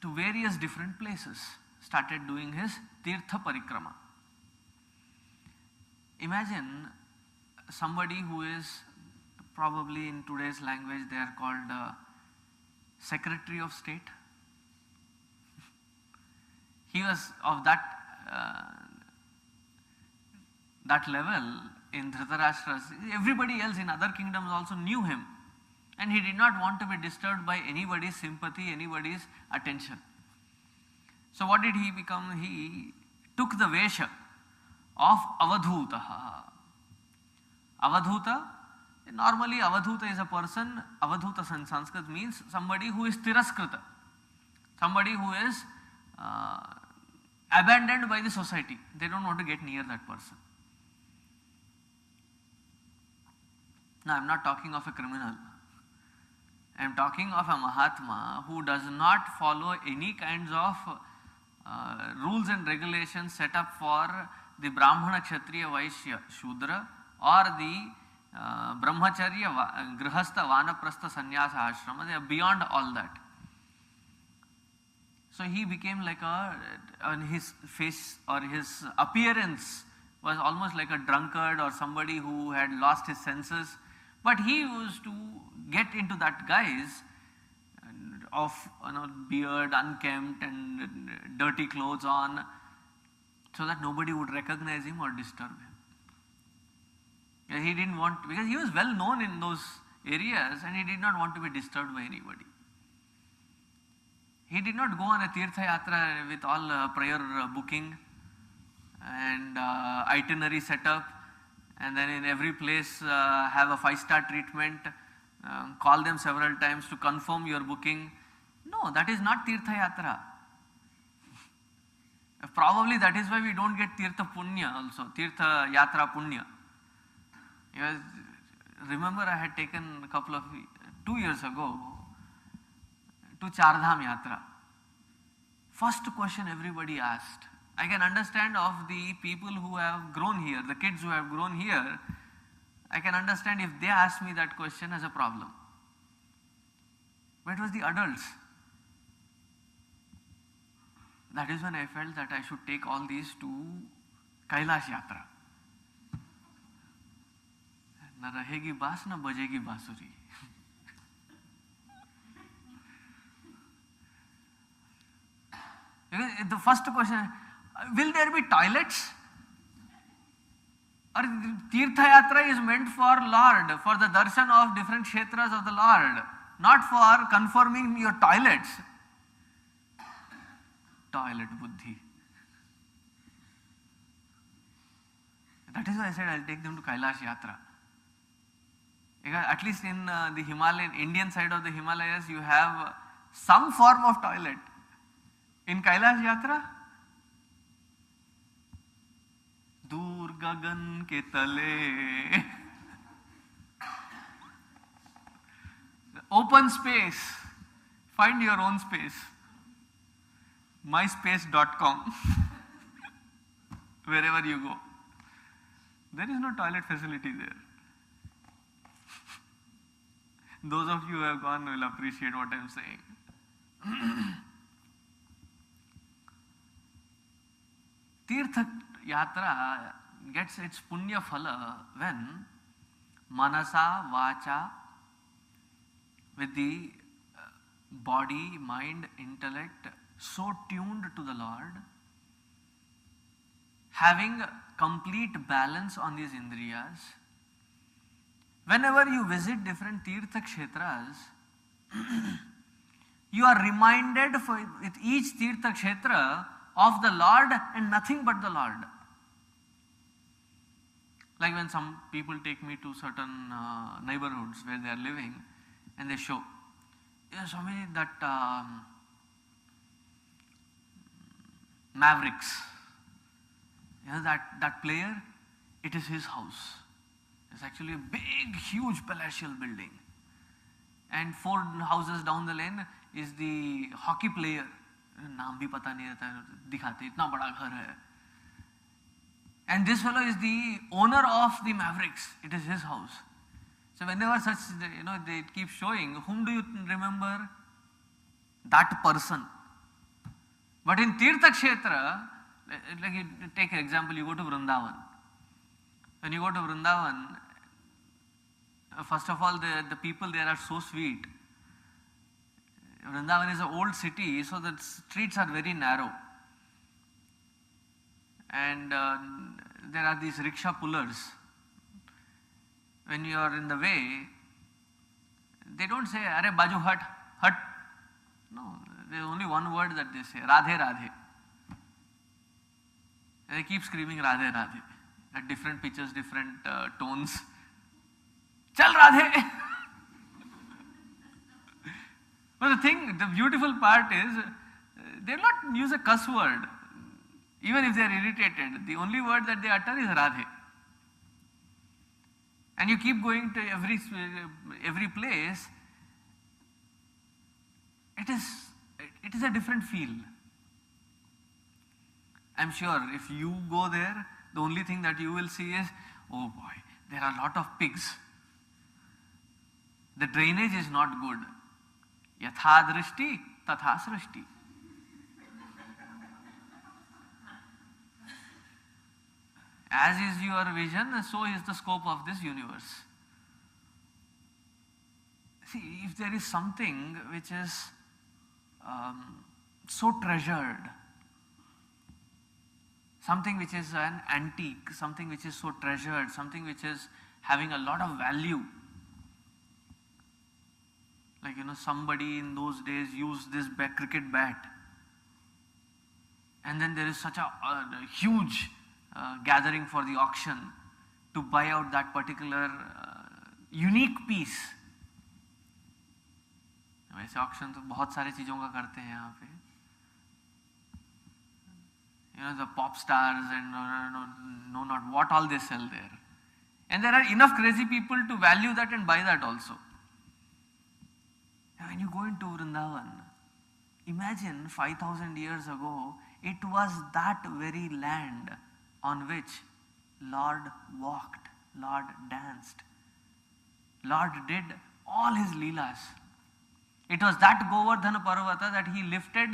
to various different places, started doing his Tirtha Parikrama. Imagine somebody who is, probably in today's language they are called Secretary of State. He was of that level in Dhritarashtra's. Everybody else in other kingdoms also knew him. And he did not want to be disturbed by anybody's sympathy, anybody's attention. So what did he become? He took the Vesha of Avadhutaha. Avadhuta, normally Avadhuta is a person, Avadhuta in Sanskrit means somebody who is Tiraskrita, somebody who is abandoned by the society. They don't want to get near that person. Now, I'm not talking of a criminal. I'm talking of a Mahatma who does not follow any kinds of rules and regulations set up for the Brahmana, Kshatriya, Vaishya, Shudra, or the Brahmacharya, Grihastha, Vanaprastha, Sannyasa, Ashrama. They are beyond all that. So he became like on his face or his appearance was almost like a drunkard or somebody who had lost his senses. But he used to get into that guise of beard, unkempt and dirty clothes on, so that nobody would recognize him or disturb him. He didn't want, because he was well known in those areas and he did not want to be disturbed by anybody. He did not go on a Tirtha Yatra with all prior booking and itinerary setup, and then in every place have a 5-star treatment, call them several times to confirm your booking. No, that is not Tirtha Yatra. Probably that is why we don't get Tirtha Punya also, Tirtha Yatra Punya. Remember, I had taken 2 years ago to Chardham Yatra. First question everybody asked. I can understand of the people who have grown here, the kids who have grown here, I can understand if they ask me that question as a problem. But it was the adults. That is when I felt that I should take all these to Kailash Yatra. Na rahegi baas, na bajegi basuri. The first question, will there be toilets? Or Tirtha Yatra is meant for Lord, for the darshan of different kshetras of the Lord, not for confirming your toilets. Toilet buddhi. That is why I said I'll take them to Kailash Yatra. Because at least in the Himalayan, Indian side of the Himalayas, you have some form of toilet. In Kailash Yatra, Dur gagan ke tale, open space, find your own space, myspace.com, wherever you go. There is no toilet facility there. Those of you who have gone will appreciate what I am saying. Tirtha Yatra gets its punya phala when manasa, vacha, with the body, mind, intellect so tuned to the Lord, having complete balance on these indriyas. Whenever you visit different Tirtha Kshetras, you are reminded with each Tirtha Kshetra of the Lord and nothing but the Lord. Like when some people take me to certain neighborhoods where they are living and they show, yes, Swami, that Mavericks, that player, it is his house. It's actually a big, huge palatial building. And 4 houses down the lane is the hockey player. नाम भी पता नहीं रहता, दिखाते इतना बड़ा घर है. And this fellow is the owner of the Mavericks. It is his house. So whenever such, they keep showing, whom do you remember? That person. But in Tirtha Kshetra, like you take an example, you go to Vrindavan. When you go to Vrindavan, first of all, the people there are so sweet. Vrindavan is an old city, so the streets are very narrow. And there are these rickshaw pullers. When you are in the way, they don't say, "Arey baju hat, hat." No, there is only one word that they say, "Radhe Radhe." And they keep screaming "Radhe Radhe" at different pitches, different tones. Chal Radhe! But the beautiful part is, they will not use a cuss word. Even if they are irritated, the only word that they utter is Radhe. And you keep going to every place, it is a different feel. I'm sure if you go there, the only thing that you will see is, oh boy, there are a lot of pigs. The drainage is not good. Yatha drishti, tatha srishti. As is your vision, so is the scope of this universe. See, if there is something which is so treasured, something which is an antique, something which is so treasured, something which is having a lot of value, like somebody in those days used this cricket bat, and then there is such a huge gathering for the auction to buy out that particular unique piece. वैसे auction तो बहुत सारी चीजों का करते हैं यहाँ पे, the pop stars and no not what all they sell there, and there are enough crazy people to value that and buy that also. And when you go into Vrindavan, imagine 5,000 years ago, it was that very land on which Lord walked, Lord danced, Lord did all his leelas. It was that Govardhana Parvata that he lifted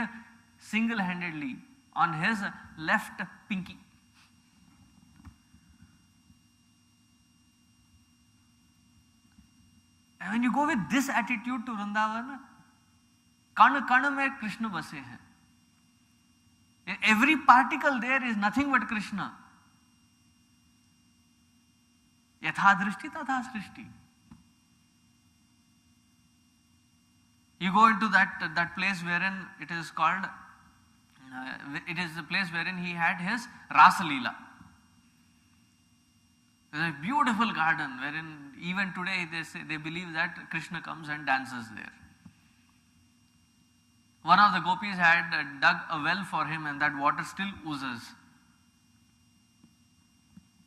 single-handedly on his left pinky. And when you go with this attitude to Vrindavan, kan kan mein Krishna base hai. Every particle there is nothing but Krishna. Yatha drishti tatha srishti. You go into that place wherein it is called, it is the place wherein he had his Rasa Leela. There is a beautiful garden wherein even today they believe that Krishna comes and dances there. One of the gopis had dug a well for him and that water still oozes.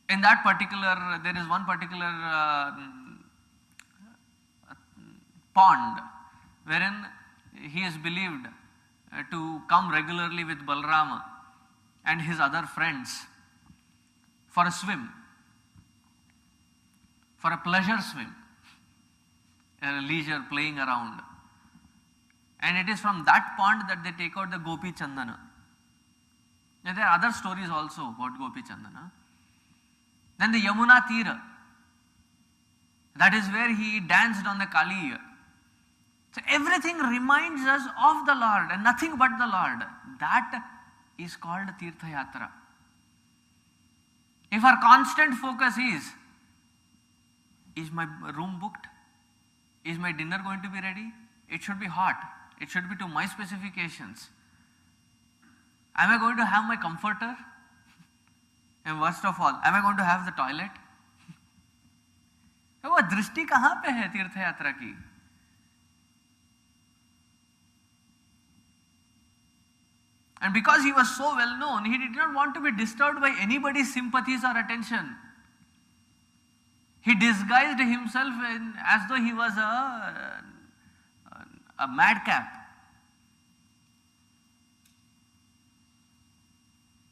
In that particular, there is one particular pond wherein he is believed to come regularly with Balrama and his other friends for a swim, for a pleasure swim, a leisure playing around. And it is from that pond that they take out the Gopi Chandana. And there are other stories also about Gopi Chandana. Then the Yamuna Tira, that is where he danced on the Kali. So everything reminds us of the Lord and nothing but the Lord. That is called Tirtha Yatra. If our constant focus is my room booked? Is my dinner going to be ready? It should be hot. It should be to my specifications. Am I going to have my comforter? And worst of all, am I going to have the toilet? वो दृष्टि कहाँ पे है तीर्थ यात्रा की? And because he was so well known, he did not want to be disturbed by anybody's sympathies or attention. He disguised himself as though he was a madcap.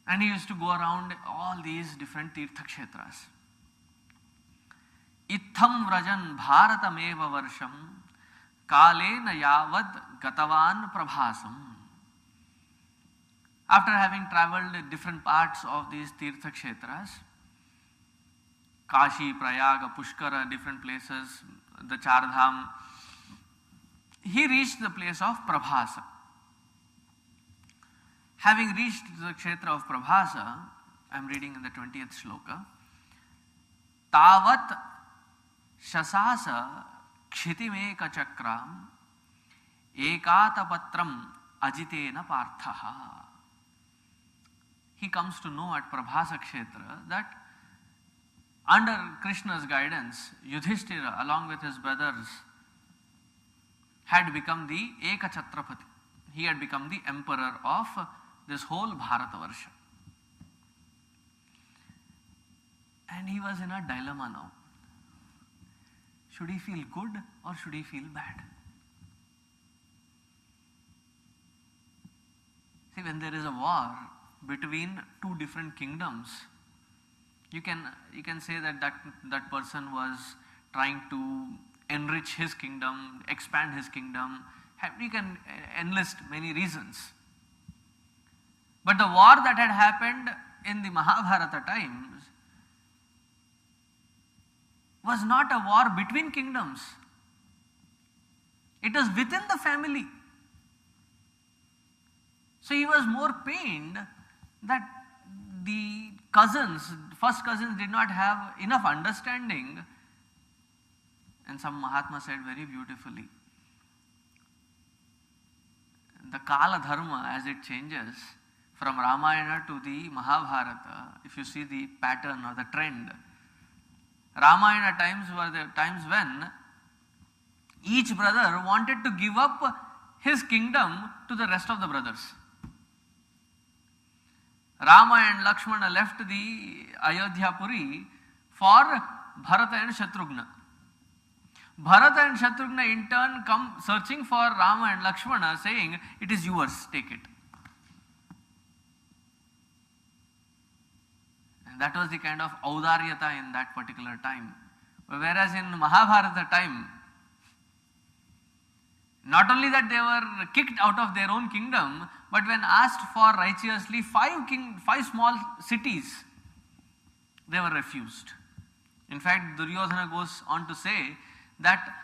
And he used to go around all these different tirtha kshetras. Itham vrajan bharatameva varsham kalena yavad gatavan prabhasam. After having traveled different parts of these tirtha kshetras, Kashi, Prayaga, Pushkara, different places, the Chardham, he reached the place of Prabhasa. Having reached the kshetra of Prabhasa, I am reading in the 20th shloka, Tavat shasasa kshitimeka chakram ekatapatram ajitena parthaha. He comes to know at Prabhasa kshetra that under Krishna's guidance, Yudhishthira along with his brothers had become the Eka Chhatrapati. He had become the emperor of this whole Bharatavarsha. And he was in a dilemma now. Should he feel good or should he feel bad? See, when there is a war between two different kingdoms, you can say that person was trying to enrich his kingdom, expand his kingdom. You can enlist many reasons. But the war that had happened in the Mahabharata times was not a war between kingdoms. It was within the family. So he was more pained that the first cousins did not have enough understanding. And some Mahatma said very beautifully, the Kala Dharma, as it changes from Ramayana to the Mahabharata, if you see the pattern or the trend, Ramayana times were the times when each brother wanted to give up his kingdom to the rest of the brothers. Rama and Lakshmana left the Ayodhya Puri for Bharata and Shatrughna. Bharata and Shatrughna in turn come searching for Rama and Lakshmana, saying, "It is yours, take it." And that was the kind of audaryata in that particular time. Whereas in Mahabharata time, not only that they were kicked out of their own kingdom, but when asked for righteously five small cities, they were refused. In fact, Duryodhana goes on to say that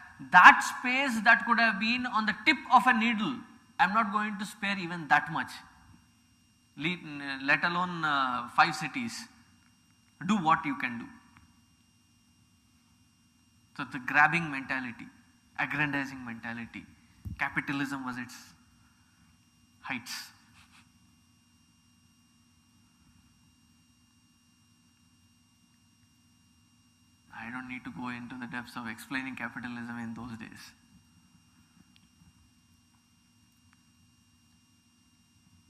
space that could have been on the tip of a needle, I am not going to spare even that much, let alone 5 cities. Do what you can do. So the grabbing mentality, aggrandizing mentality, capitalism was its heights. I don't need to go into the depths of explaining capitalism in those days.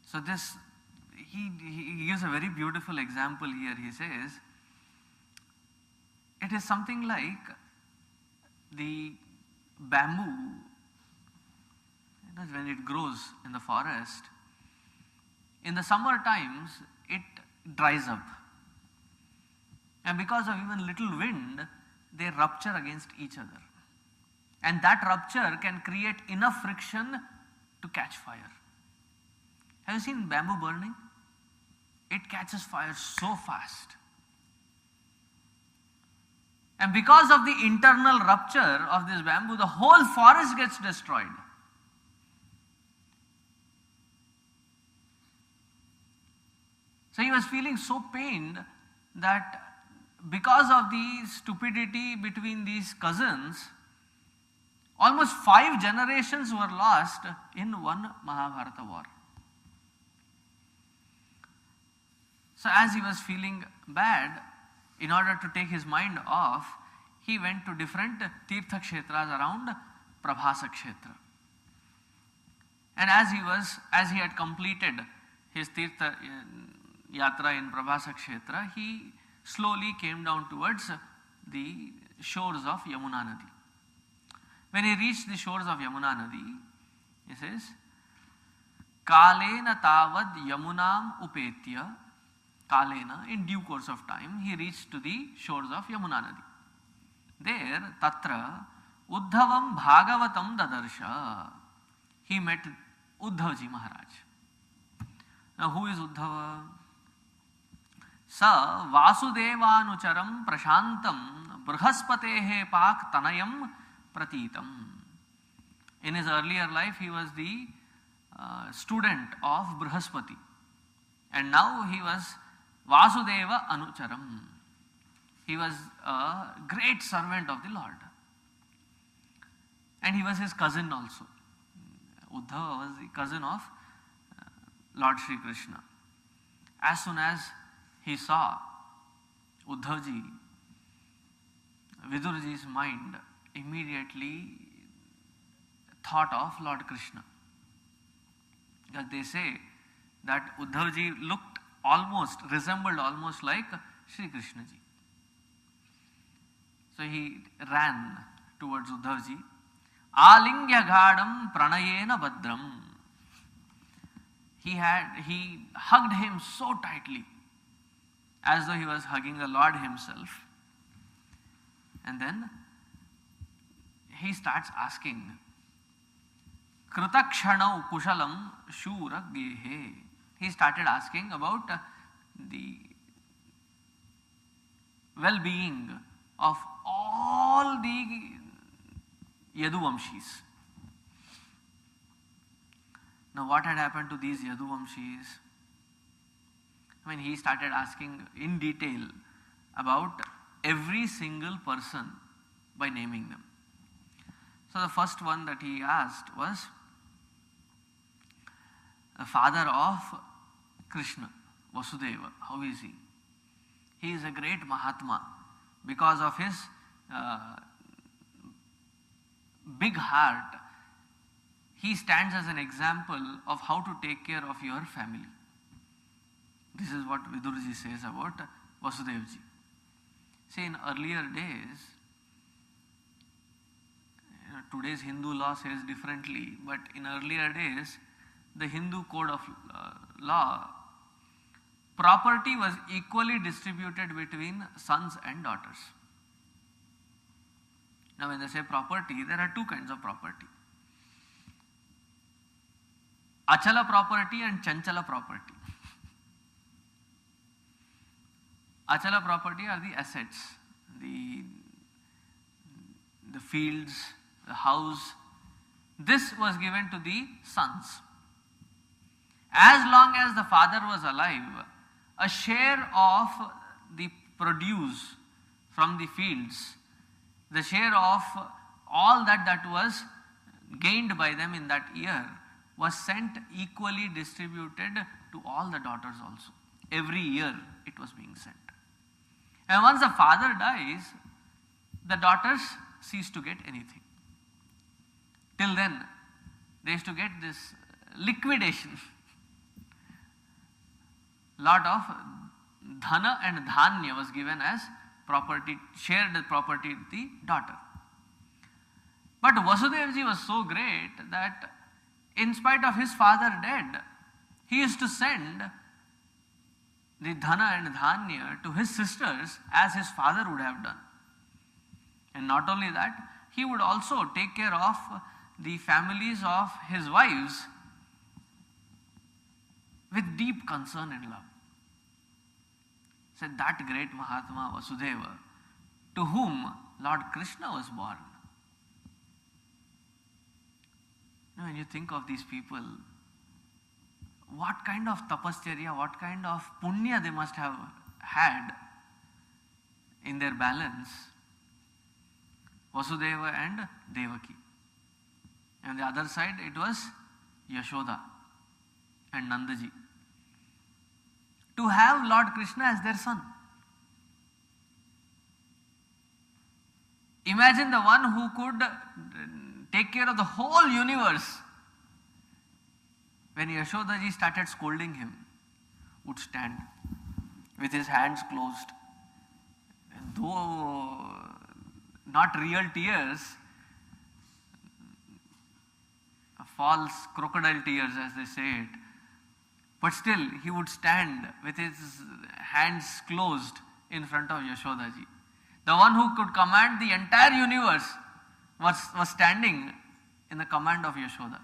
So he gives a very beautiful example here. He says, it is something like the bamboo, when it grows in the forest. In the summer times, it dries up. And because of even little wind, they rupture against each other. And that rupture can create enough friction to catch fire. Have you seen bamboo burning? It catches fire so fast. And because of the internal rupture of this bamboo, the whole forest gets destroyed. So he was feeling so pained that because of the stupidity between these cousins, almost 5 generations were lost in one Mahabharata war. So as he was feeling bad, in order to take his mind off, he went to different Tirtha Kshetras around Prabhasa Kshetra. And as he had completed his Tirtha Yatra in Prabhasa Kshetra, he slowly came down towards the shores of Yamuna Nadi. When he reached the shores of Yamuna Nadi, he says, Kalena tavad Yamunam upetya. Kalena, in due course of time, he reached to the shores of Yamuna Nadi. There, Tatra, Uddhavam Bhagavatam Dadarsha. He met Uddhavji Maharaj. Now, who is Uddhava? Sa Vasudevanucharam Prashantam Brahaspatehe Pak Tanayam Pratitam. In his earlier life, he was the student of Brahaspati. And now he was Vasudeva Anucharam. He was a great servant of the Lord. And he was his cousin also. Uddhava was the cousin of Lord Sri Krishna. As soon as he saw Uddhavji, Vidurji's mind immediately thought of Lord Krishna. Because they say that Uddhavji resembled almost like Sri Krishna ji. So he ran towards Uddhavji. Alingya ghadam pranayena badram. He hugged him so tightly, as though he was hugging the Lord himself. And then he starts asking, Kritakshanau kushalam shura gehe. He started asking about the well-being of all the Yaduvamshis. Now what had happened to these Yaduvamshis? I mean, he started asking in detail about every single person by naming them. So the first one that he asked was the father of Krishna, Vasudeva. How is he? He is a great Mahatma because of his big heart. He stands as an example of how to take care of your family. This is what Vidurji says about Vasudevji. See, in earlier days, today's Hindu law says differently, but in earlier days, the Hindu code of law, property was equally distributed between sons and daughters. Now when they say property, there are two kinds of property. Achala property and Chanchala property. Achala property are the assets, the fields, the house. This was given to the sons. As long as the father was alive, a share of the produce from the fields, the share of all that was gained by them in that year was sent equally distributed to all the daughters also. Every year it was being sent. And once the father dies, the daughters cease to get anything. Till then, they used to get this liquidation. Lot of dhana and dhanya was given as property, shared property with the daughter. But Vasudevji was so great that in spite of his father dead, he used to send the dhana and dhanya to his sisters as his father would have done. And not only that, he would also take care of the families of his wives with deep concern and love. Said that great Mahatma Vasudeva, to whom Lord Krishna was born. Now when you think of these people, what kind of tapascharya, what kind of punya they must have had in their balance, Vasudeva and Devaki. And the other side it was Yashoda and Nandaji. To have Lord Krishna as their son. Imagine the one who could take care of the whole universe. When Yashodaji started scolding him, would stand with his hands closed. Though not real tears, false crocodile tears as they say it, but still he would stand with his hands closed in front of Yashodaji. The one who could command the entire universe was standing in the command of Yashoda.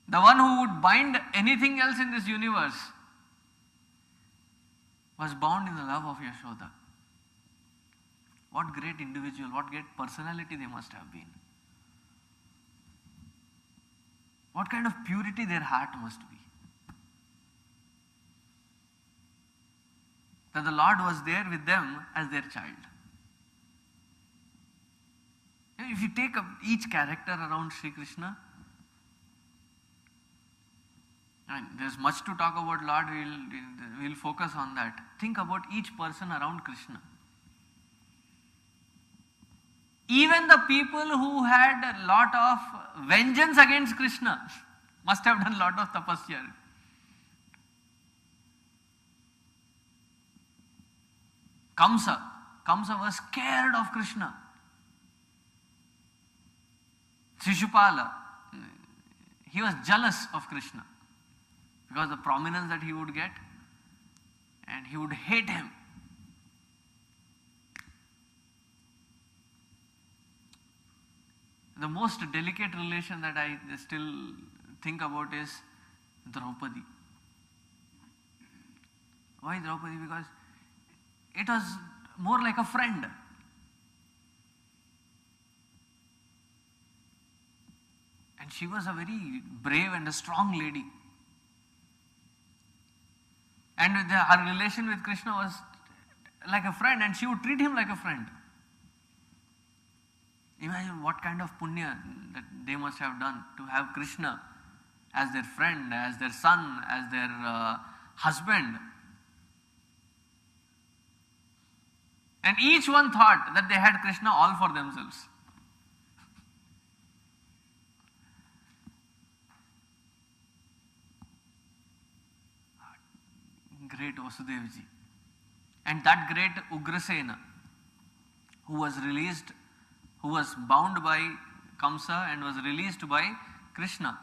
The one who would bind anything else in this universe was bound in the love of Yashoda. What great individual, what great personality they must have been. What kind of purity their heart must be. That the Lord was there with them as their child. If you take up each character around Sri Krishna, and there's much to talk about Lord, we'll focus on that. Think about each person around Krishna. Even the people who had a lot of vengeance against Krishna must have done a lot of tapasya. Kamsa. Kamsa was scared of Krishna. Shishupala, he was jealous of Krishna because the prominence that he would get, and he would hate him. The most delicate relation that I still think about is Draupadi. Why Draupadi? Because it was more like a friend. And she was a very brave and a strong lady. And her relation with Krishna was like a friend, and she would treat him like a friend. Imagine what kind of punya that they must have done to have Krishna as their friend, as their son, as their husband. And each one thought that they had Krishna all for themselves. Great Vasudevji. And that great Ugrasena, who was bound by Kamsa and was released by Krishna.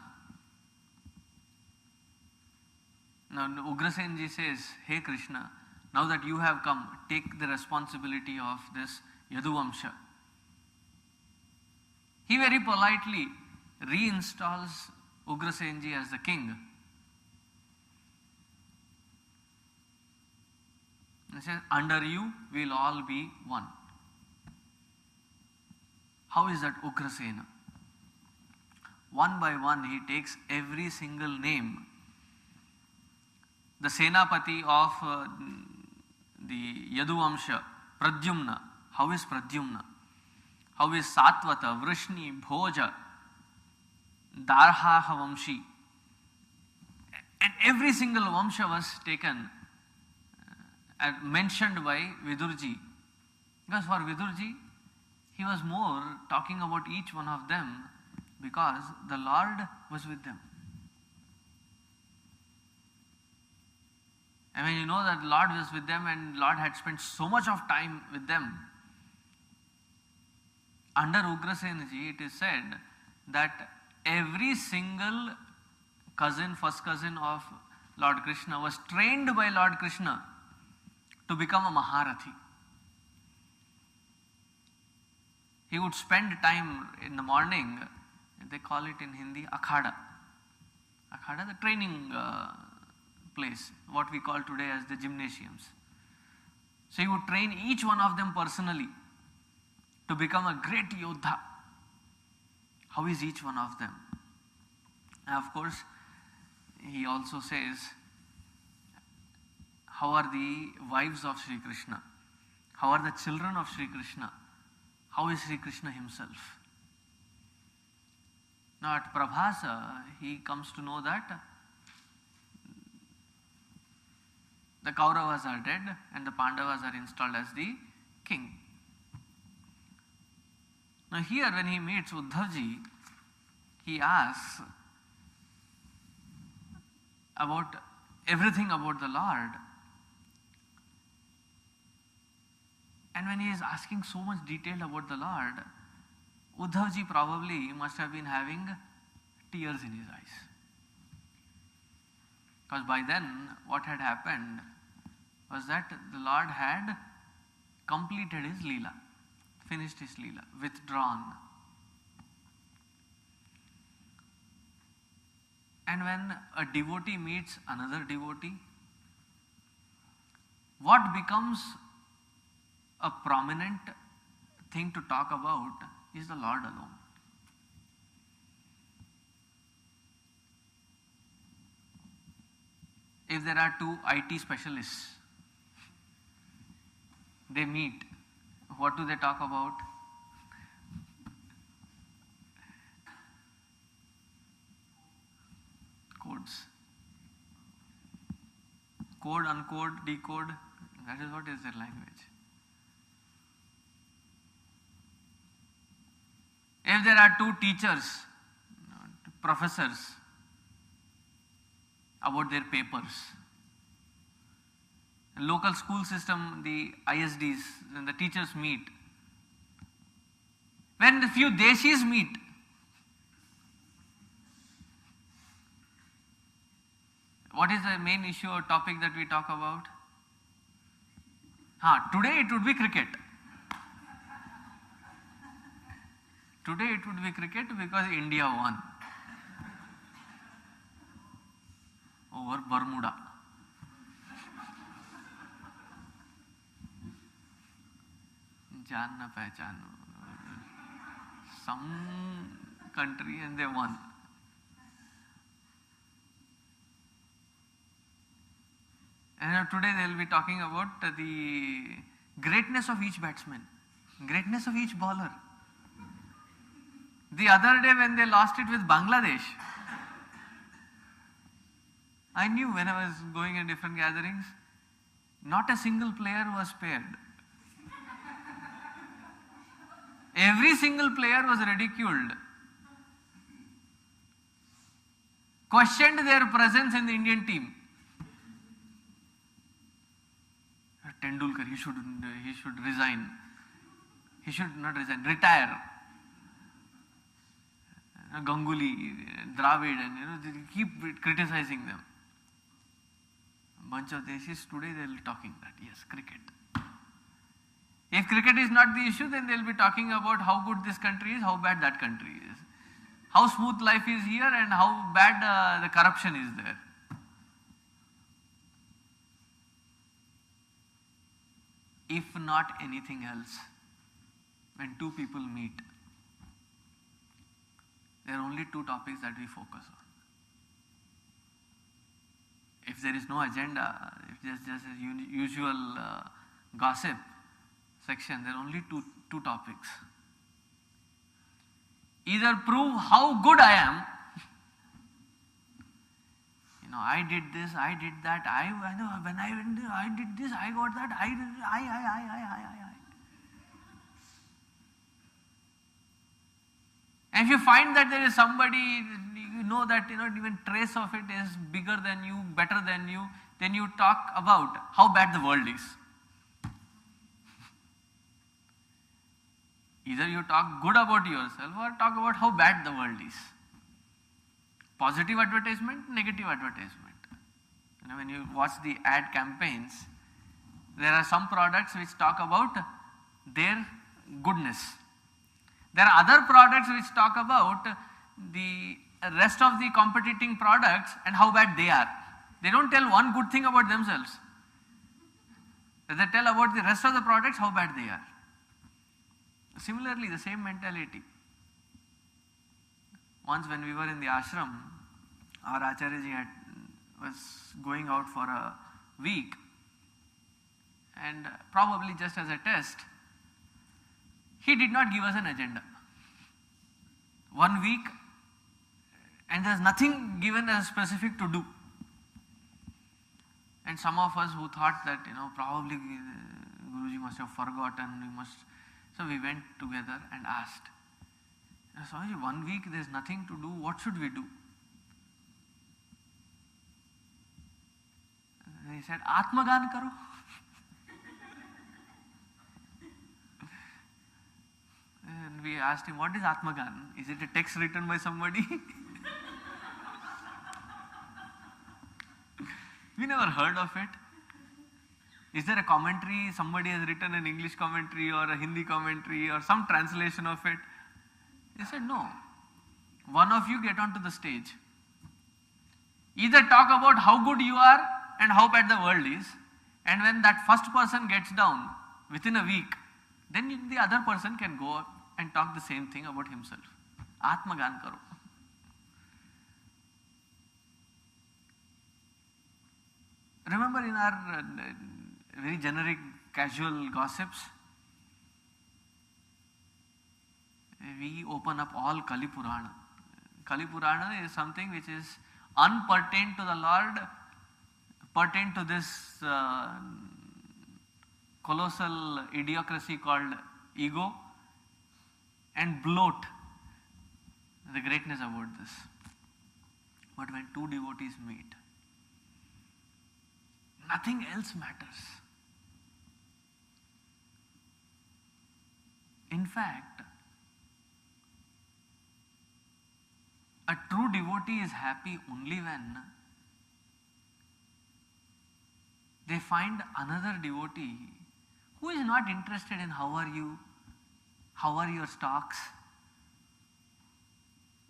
Now Ugrasenji says, "Hey Krishna, now that you have come, take the responsibility of this Yaduvamsha." He very politely reinstalls Ugrasenji as the king. He says, "Under you we'll all be one." How is that Ugrasena? One by one he takes every single name. The Senapati of the Yaduvamsha, Pradyumna. How is Pradyumna? How is Satvata, Vrishni, Bhoja, Darhaha Vamshi? And every single Vamsha was taken and mentioned by Vidurji. Because for Vidurji, he was more talking about each one of them because the Lord was with them. I mean, you know that Lord was with them and Lord had spent so much of time with them. Under Ugrasenaji, it is said that every single cousin, first cousin of Lord Krishna was trained by Lord Krishna to become a Maharathi. He would spend time in the morning, they call it in Hindi, Akhada. Akhada, the training place, what we call today as the gymnasiums. So he would train each one of them personally to become a great Yodha. How is each one of them? And of course, he also says, how are the wives of Sri Krishna? How are the children of Sri Krishna? How is Sri Krishna himself? Now at Prabhasa, he comes to know that the Kauravas are dead and the Pandavas are installed as the king. Now here when he meets Uddhavji, he asks about everything about the Lord. And when he is asking so much detail about the Lord, Uddhavji probably must have been having tears in his eyes. Because by then, what had happened was that the Lord had completed his Leela, finished his Leela, withdrawn. And when a devotee meets another devotee, what becomes a prominent thing to talk about is the Lord alone. If there are two IT specialists, they meet, what do they talk about? Codes. Code, uncode, decode, that is what is their language. If there are two teachers, professors, about their papers, local school system, the ISDs, and the teachers meet. When the few deshis meet, what is the main issue or topic that we talk about? Today it would be cricket. Today it would be cricket because India won over Bermuda. Jaan na pehchan. Some country and they won. And today they will be talking about the greatness of each batsman, greatness of each bowler. The other day when they lost it with Bangladesh, I knew when I was going in different gatherings, not a single player was spared. Every single player was ridiculed, questioned their presence in the Indian team. Tendulkar, he should resign. He should not resign, retire. Ganguly, Dravid, and they keep criticizing them. A bunch of deshis today they will be talking that, yes, cricket. If cricket is not the issue, then they will be talking about how good this country is, how bad that country is. How smooth life is here and how bad the corruption is there. If not anything else, when two people meet, there are only two topics that we focus on. If there is no agenda, if there's just a usual gossip section, there are only two topics. Either prove how good I am, I did this, I did that, when I did this, I got that, I. And if you find that there is somebody, that even trace of it is bigger than you, better than you, then you talk about how bad the world is. Either you talk good about yourself or talk about how bad the world is. Positive advertisement, negative advertisement. When you watch the ad campaigns, there are some products which talk about their goodness. There are other products which talk about the rest of the competing products and how bad they are. They don't tell one good thing about themselves. They tell about the rest of the products how bad they are. Similarly, the same mentality. Once when we were in the ashram, our Acharyaji was going out for a week, and probably just as a test, he did not give us an agenda. 1 week, and there's nothing given as specific to do. And some of us who thought that, probably Guruji must have forgotten, so we went together and asked, Swamiji, 1 week there's nothing to do, what should we do? And he said, Atmagan karo. And we asked him, what is Atmagan? Is it a text written by somebody? We never heard of it. Is there a commentary, somebody has written an English commentary or a Hindi commentary or some translation of it? He said, no. One of you get onto the stage. Either talk about how good you are and how bad the world is, and when that first person gets down within a week, then the other person can go and talk the same thing about himself. Atmagan karo. Remember in our very generic casual gossips, we open up all Kali Purana. Kali Purana is something which is unpertained to the Lord, pertained to this colossal idiocracy called ego, and bloat the greatness about this. But when two devotees meet, Nothing else matters. In fact, a true devotee is happy only when they find another devotee who is not interested in how are you, how are your stocks,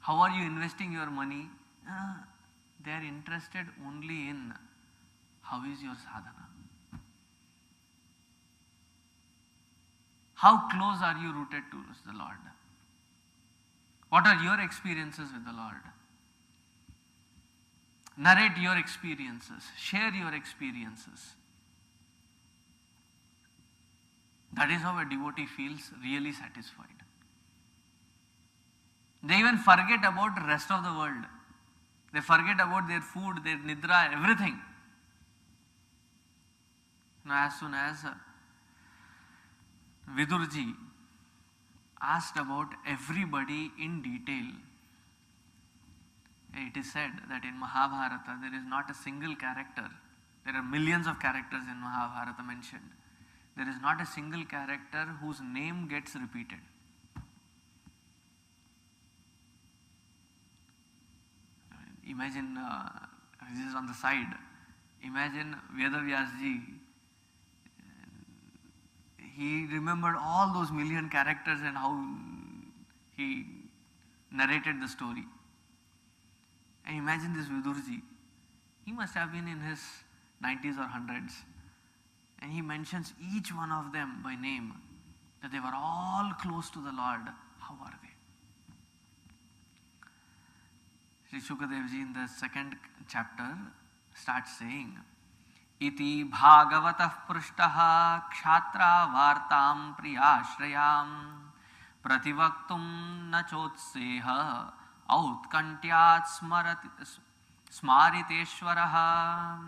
how are you investing your money. They are interested only in how is your sadhana. How close are you rooted towards the Lord? What are your experiences with the Lord? Narrate your experiences, share your experiences. That is how a devotee feels really satisfied. They even forget about the rest of the world. They forget about their food, their nidra, everything. Now, as soon as Vidurji asked about everybody in detail, it is said that in Mahabharata there is not a single character. There are millions of characters in Mahabharata mentioned. There is not a single character whose name gets repeated. Imagine, this is on the side, imagine Vedavyasji, he remembered all those million characters and how he narrated the story. And imagine this Vidurji, he must have been in his 90s or 100s, and he mentions each one of them by name, that they were all close to the Lord. How are they? Sri Shukadevji in the second chapter starts saying, Iti bhagavatah prishtaha kshatra vartam priyashrayam prativaktum nachotseha outkantyat smariteshwaraha.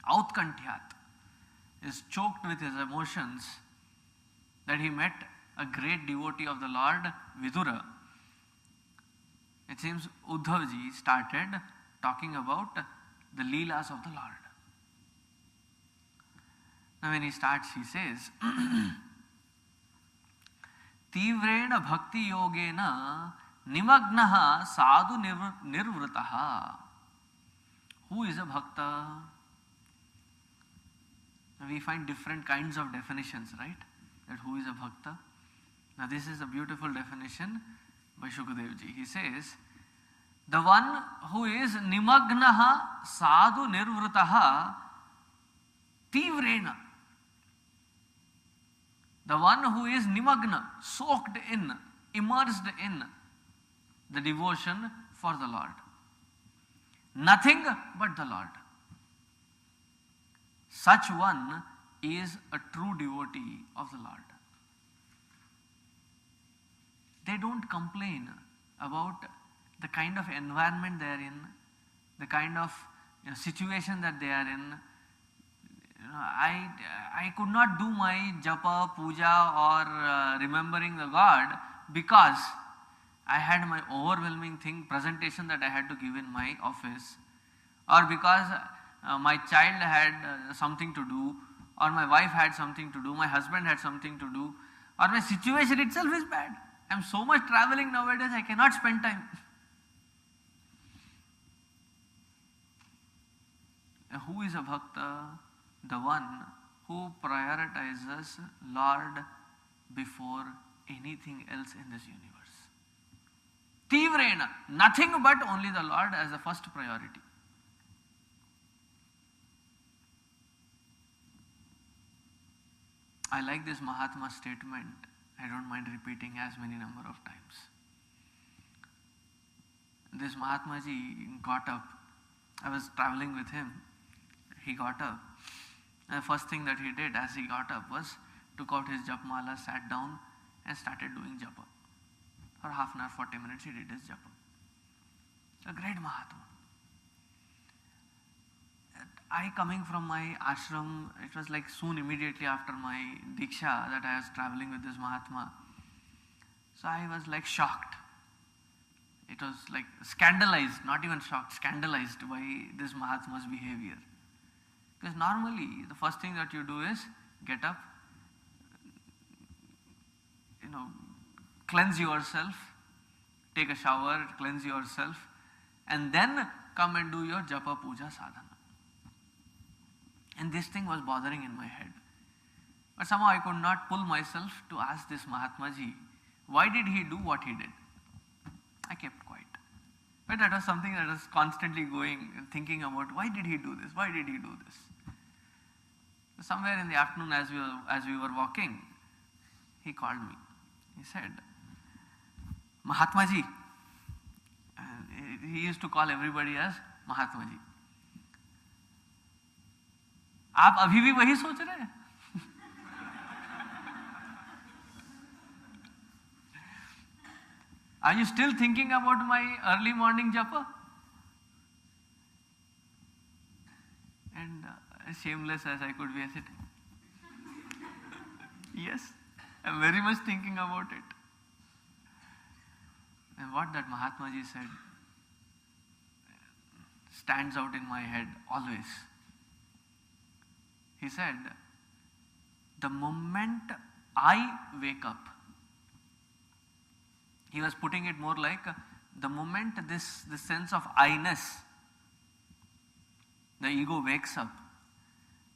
Outkantyat is choked with his emotions that he met a great devotee of the Lord, Vidura. It seems Uddhavji started talking about the Leelas of the Lord. Now when he starts, he says, Tivrena bhakti yogena nimagnaha sadhu nirvrataha. Who is a bhakta? We find different kinds of definitions, right? That who is a bhakta? Now this is a beautiful definition by Shukadevji. He says, the one who is nimagnaha sadhu nirvrataha tivrena. The one who is nimagna, soaked in, immersed in the devotion for the Lord. Nothing but the Lord. Such one is a true devotee of the Lord. They don't complain about the kind of environment they are in, the kind of situation that they are in. I could not do my japa, puja or remembering the God because I had my overwhelming presentation that I had to give in my office, or because my child had something to do, or my wife had something to do, my husband had something to do, or my situation itself is bad. I am so much traveling nowadays, I cannot spend time. Who is a bhakta? The one who prioritizes Lord before anything else in this universe. Tivrena, nothing but only the Lord as the first priority. I like this Mahatma statement. I don't mind repeating as many number of times. This Mahatma ji got up. I was traveling with him. He got up. And the first thing that he did as he got up was took out his japmala, sat down and started doing japa. For half an hour, 40 minutes he did his japa. A great Mahatma. I coming from my ashram, it was like soon immediately after my Diksha that I was traveling with this Mahatma. So I was like shocked. It was like scandalized, not even shocked, scandalized by this Mahatma's behavior. Because normally the first thing that you do is get up, cleanse yourself, take a shower, cleanse yourself, and then come and do your japa puja sadhana. And this thing was bothering in my head. But somehow I could not pull myself to ask this Mahatma Ji, why did he do what he did? I kept quiet. But that was something that was constantly going and thinking about, why did he do this? Why did he do this? Somewhere in the afternoon as we were walking, he called me. He said, Mahatma Ji. He used to call everybody as Mahatma Ji. आप अभी भी वही सोच रहे हैं? Are you still thinking about my early morning japa? And as shameless as I could be, I said, yes, I'm very much thinking about it. And what that Mahatma Ji said stands out in my head always. He said, the moment I wake up, he was putting it more like the moment this sense of I-ness, the ego wakes up,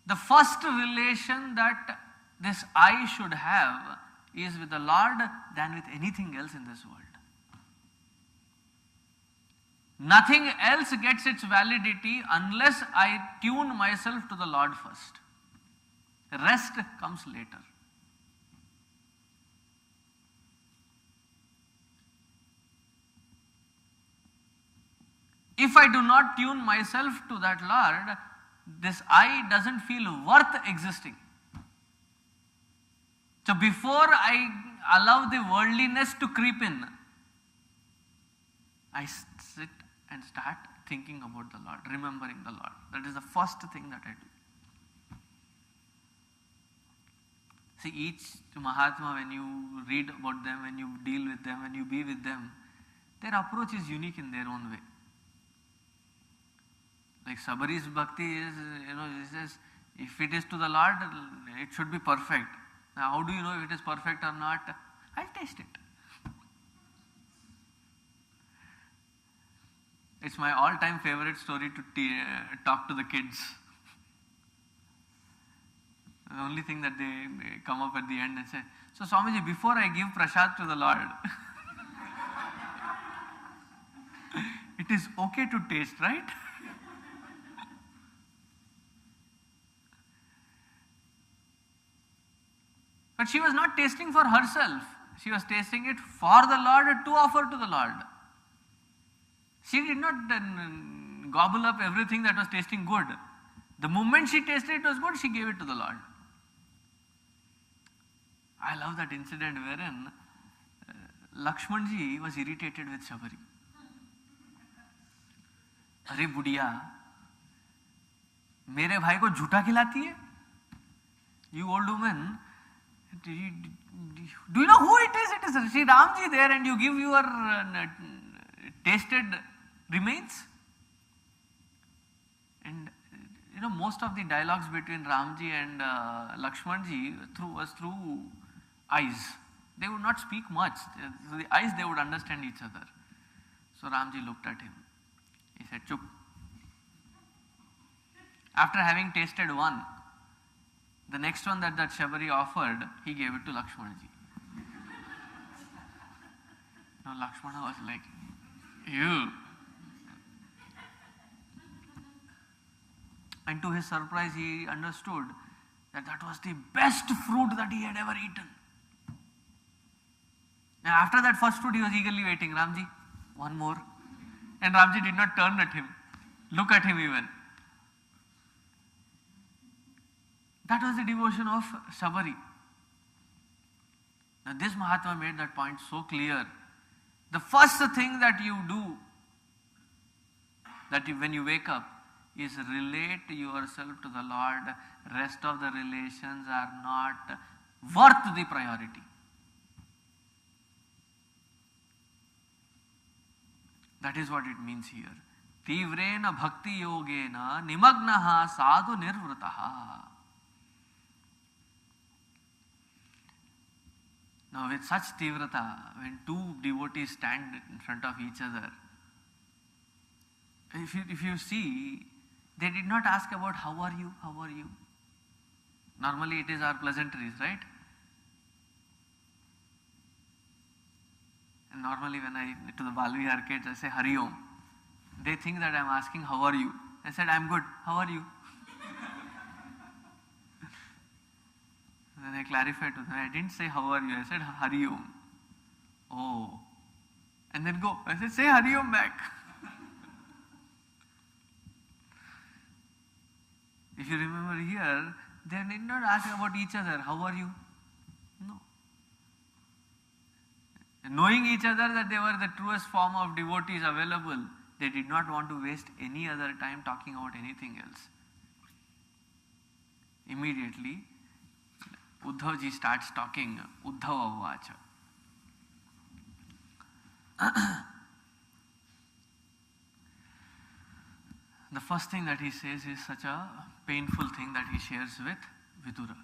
the first relation that this I should have is with the Lord than with anything else in this world. Nothing else gets its validity unless I tune myself to the Lord first. Rest comes later. If I do not tune myself to that Lord, this I doesn't feel worth existing. So before I allow the worldliness to creep in, I sit and start thinking about the Lord, remembering the Lord. That is the first thing that I do. See, each Mahatma, when you read about them, when you deal with them, when you be with them, their approach is unique in their own way. Like Sabari's bhakti is, he says, if it is to the Lord, it should be perfect. Now, how do you know if it is perfect or not? I'll taste it. It's my all-time favorite story to talk to the kids. The only thing that they come up at the end and say, so Swamiji, before I give prasad to the Lord, it is okay to taste, right? But she was not tasting for herself. She was tasting it for the Lord to offer to the Lord. She did not gobble up everything that was tasting good. The moment she tasted it was good, she gave it to the Lord. I love that incident wherein Lakshmanji was irritated with Shabari. अरे बुढ़िया, मेरे भाई को झूठा खिलाती है? You old woman, do you know who it is? It is Sri Ramji there, and you give your tasted remains. And most of the dialogues between Ramji and Lakshmanji was through eyes. They would not speak much. Through the eyes they would understand each other. So Ramji looked at him. He said, Chup. After having tasted one, the next one that Shabari offered, he gave it to Lakshmanaji. Now Lakshmana was like, you. And to his surprise, he understood that that was the best fruit that he had ever eaten. Now after that first fruit, he was eagerly waiting. Ramji, one more. And Ramji did not turn at him, look at him even. That was the devotion of Shabari. Now this Mahatma made that point so clear. The first thing that you do, when you wake up, is relate yourself to the Lord. Rest of the relations are not worth the priority. That is what it means here. Tivrena bhakti yogena nimagnaha sadhu nirvrataha. Now with such tivrata, when two devotees stand in front of each other, if you see, they did not ask about how are you, how are you. Normally it is our pleasantries, right? And normally when I to the Balvi arcades, I say Hari Om. They think that I am asking how are you. I said I am good. How are you? Then I clarified to them. I didn't say how are you. I said Hari Om. Oh. And then go. I said say Hari Om back. If you remember here, they did not ask about each other. How are you? No. Knowing each other that they were the truest form of devotees available, they did not want to waste any other time talking about anything else. Immediately, Uddhavji starts talking, Uddhava Vacha. The first thing that he says is such a painful thing that he shares with Vidura.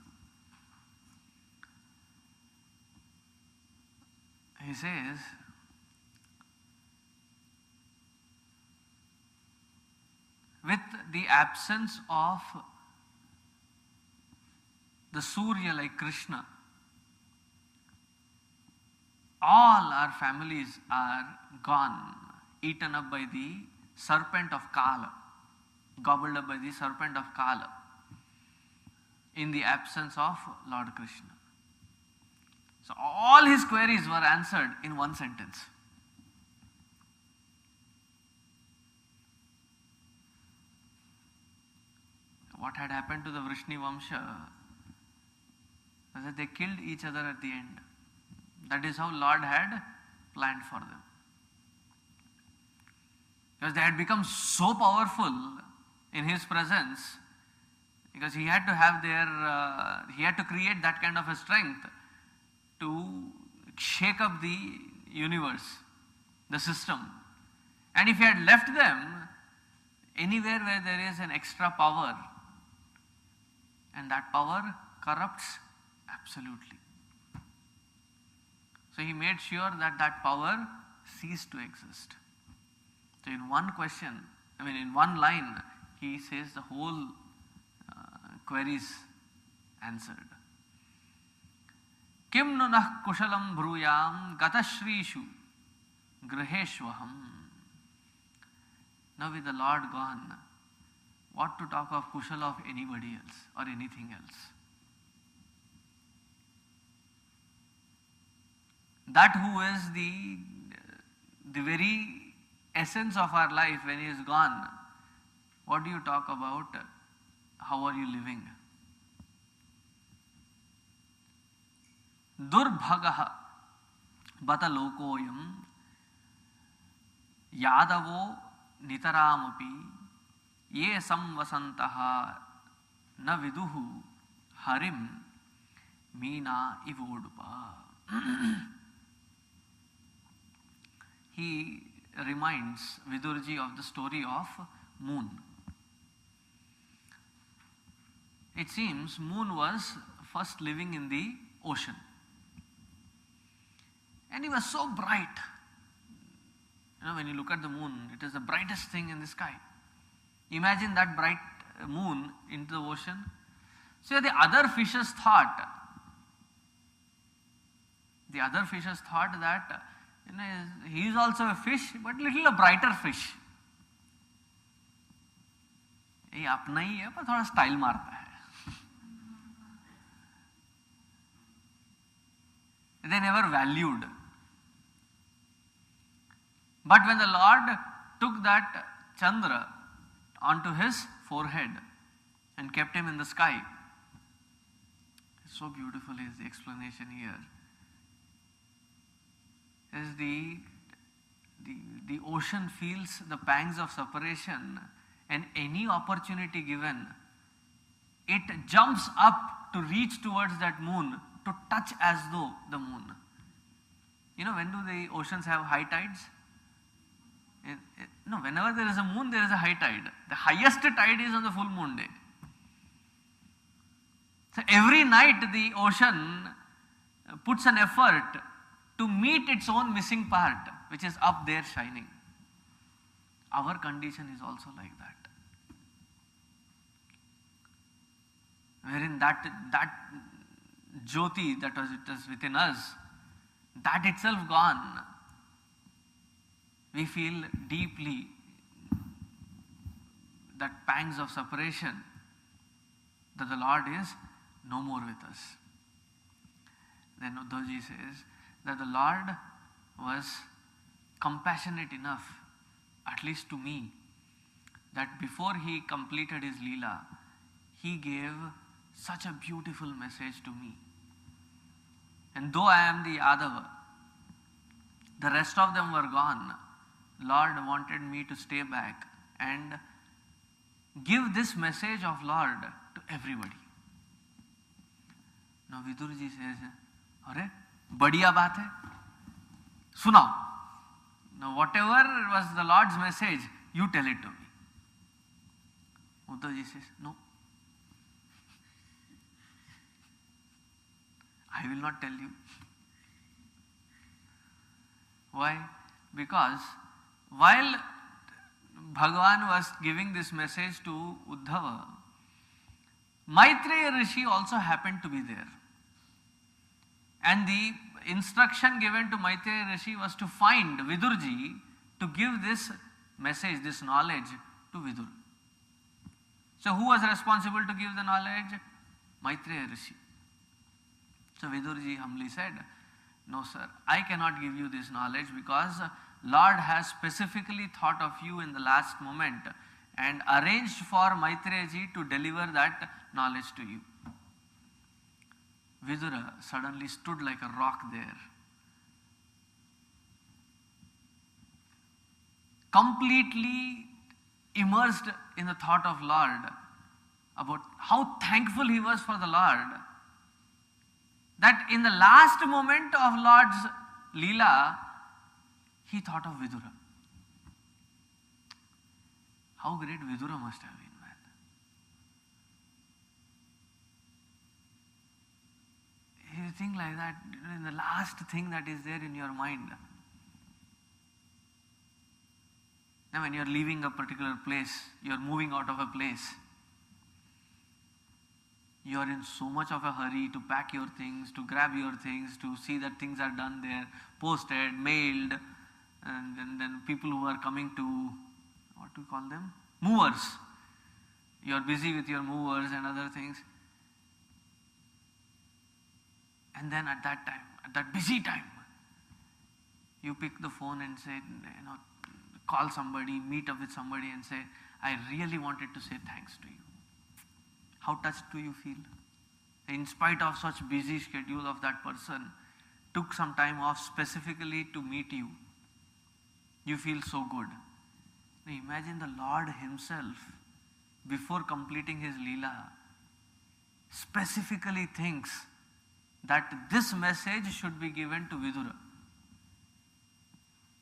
He says, with the absence of the Surya like Krishna, all our families are gone, eaten up by the serpent of Kala, gobbled up by the serpent of Kala, in the absence of Lord Krishna. So all his queries were answered in one sentence. What had happened to the Vrishni Vamsha was that they killed each other at the end. That is how Lord had planned for them. Because they had become so powerful in his presence, because he had to have he had to create that kind of a strength to shake up the universe, the system. And if he had left them anywhere where there is an extra power, and that power corrupts absolutely. So he made sure that that power ceased to exist. So in one question, in one line, he says the whole queries answered. Kim nunah kushalam bhruyam gatashrishu griheshvaham. Now with the Lord gone, what to talk of kushala of anybody else or anything else? That who is the very essence of our life, when he is gone, what do you talk about? How are you living? Durbhagaha bata lokoyam yadavo nitaramapi ye samvasantaha na viduhu harim meena ivodupa. He reminds Vidurji of the story of moon. It seems moon was first living in the ocean. And he was so bright. When you look at the moon, it is the brightest thing in the sky. Imagine that bright moon into the ocean. So the other fishes thought that he is also a fish, but little a brighter fish. ये अपना ही है पर थोड़ा style मारता है. They never valued. But when the Lord took that Chandra onto his forehead and kept him in the sky, so beautiful is the explanation here. As the ocean feels the pangs of separation, and any opportunity given, it jumps up to reach towards that moon, to touch as though the moon. When do the oceans have high tides? No, whenever there is a moon, there is a high tide. The highest tide is on the full moon day. So every night the ocean puts an effort to meet its own missing part, which is up there shining. Our condition is also like that. Wherein that Jyoti that was within us, that itself gone, we feel deeply that pangs of separation, that the Lord is no more with us. Then Uddhavji says that the Lord was compassionate enough, at least to me, that before he completed his Leela, he gave such a beautiful message to me. And though I am the Yadava, the rest of them were gone, Lord wanted me to stay back and give this message of Lord to everybody. Now Vidurji says, "Arey, badhiya baat hai. Sunao. Now whatever was the Lord's message, you tell it to me." Uddhavji says, "No. I will not tell you." Why? Because while Bhagavan was giving this message to Uddhava, Maitreya Rishi also happened to be there. And the instruction given to Maitreya Rishi was to find Vidurji to give this message, this knowledge to Vidur. So who was responsible to give the knowledge? Maitreya Rishi. So Vidurji humbly said, "No sir, I cannot give you this knowledge because Lord has specifically thought of you in the last moment and arranged for Maitreya ji to deliver that knowledge to you." Vidura suddenly stood like a rock there, completely immersed in the thought of Lord, about how thankful he was for the Lord, that in the last moment of Lord's Leela, he thought of Vidura. How great Vidura must have been, man. You think like that, in the last thing that is there in your mind. Now when you are leaving a particular place, you are moving out of a place, you are in so much of a hurry to pack your things, to grab your things, to see that things are done there, posted, mailed, and then people who are coming to, what do you call them? Movers. You are busy with your movers and other things. And then at that time, at that busy time, you pick the phone and say, call somebody, meet up with somebody and say, "I really wanted to say thanks to you." How touched do you feel? In spite of such busy schedule of that person, took some time off specifically to meet you. You feel so good. Now imagine the Lord himself, before completing his Leela, specifically thinks that this message should be given to Vidura.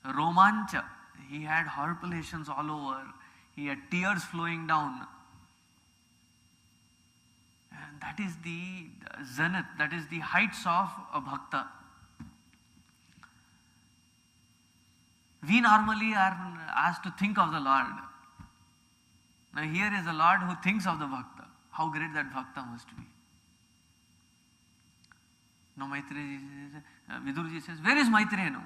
Romancha, he had horripilations all over, he had tears flowing down. And that is the zenith, that is the heights of a bhakta. We normally are asked to think of the Lord. Now here is the Lord who thinks of the bhakta. How great that bhakta must be. Now Maitreya says, Vidurji says, "Where is Maitreya now?"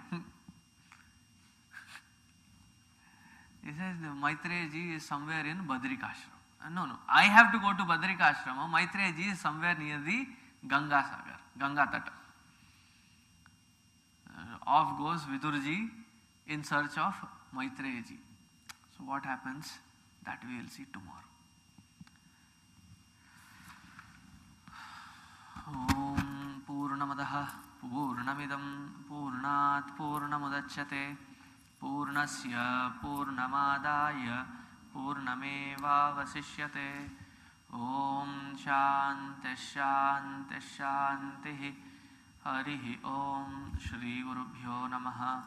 He says, "Maitreya ji is somewhere in Badrikashram." No, I have to go to Badrikashram. Maitreya ji is somewhere near the Ganga Sagar, Ganga Tata. Off goes Vidurji in search of Maitreya ji. So what happens? That we will see tomorrow. Om Purnamadaha Purnamidam Purnat Purnamudachyate Purnasya Purnamadaya Purnameva Vasishyate. Om Shanti Shanti Shanti. Harihi Om Shri Gurubhyo Namaha.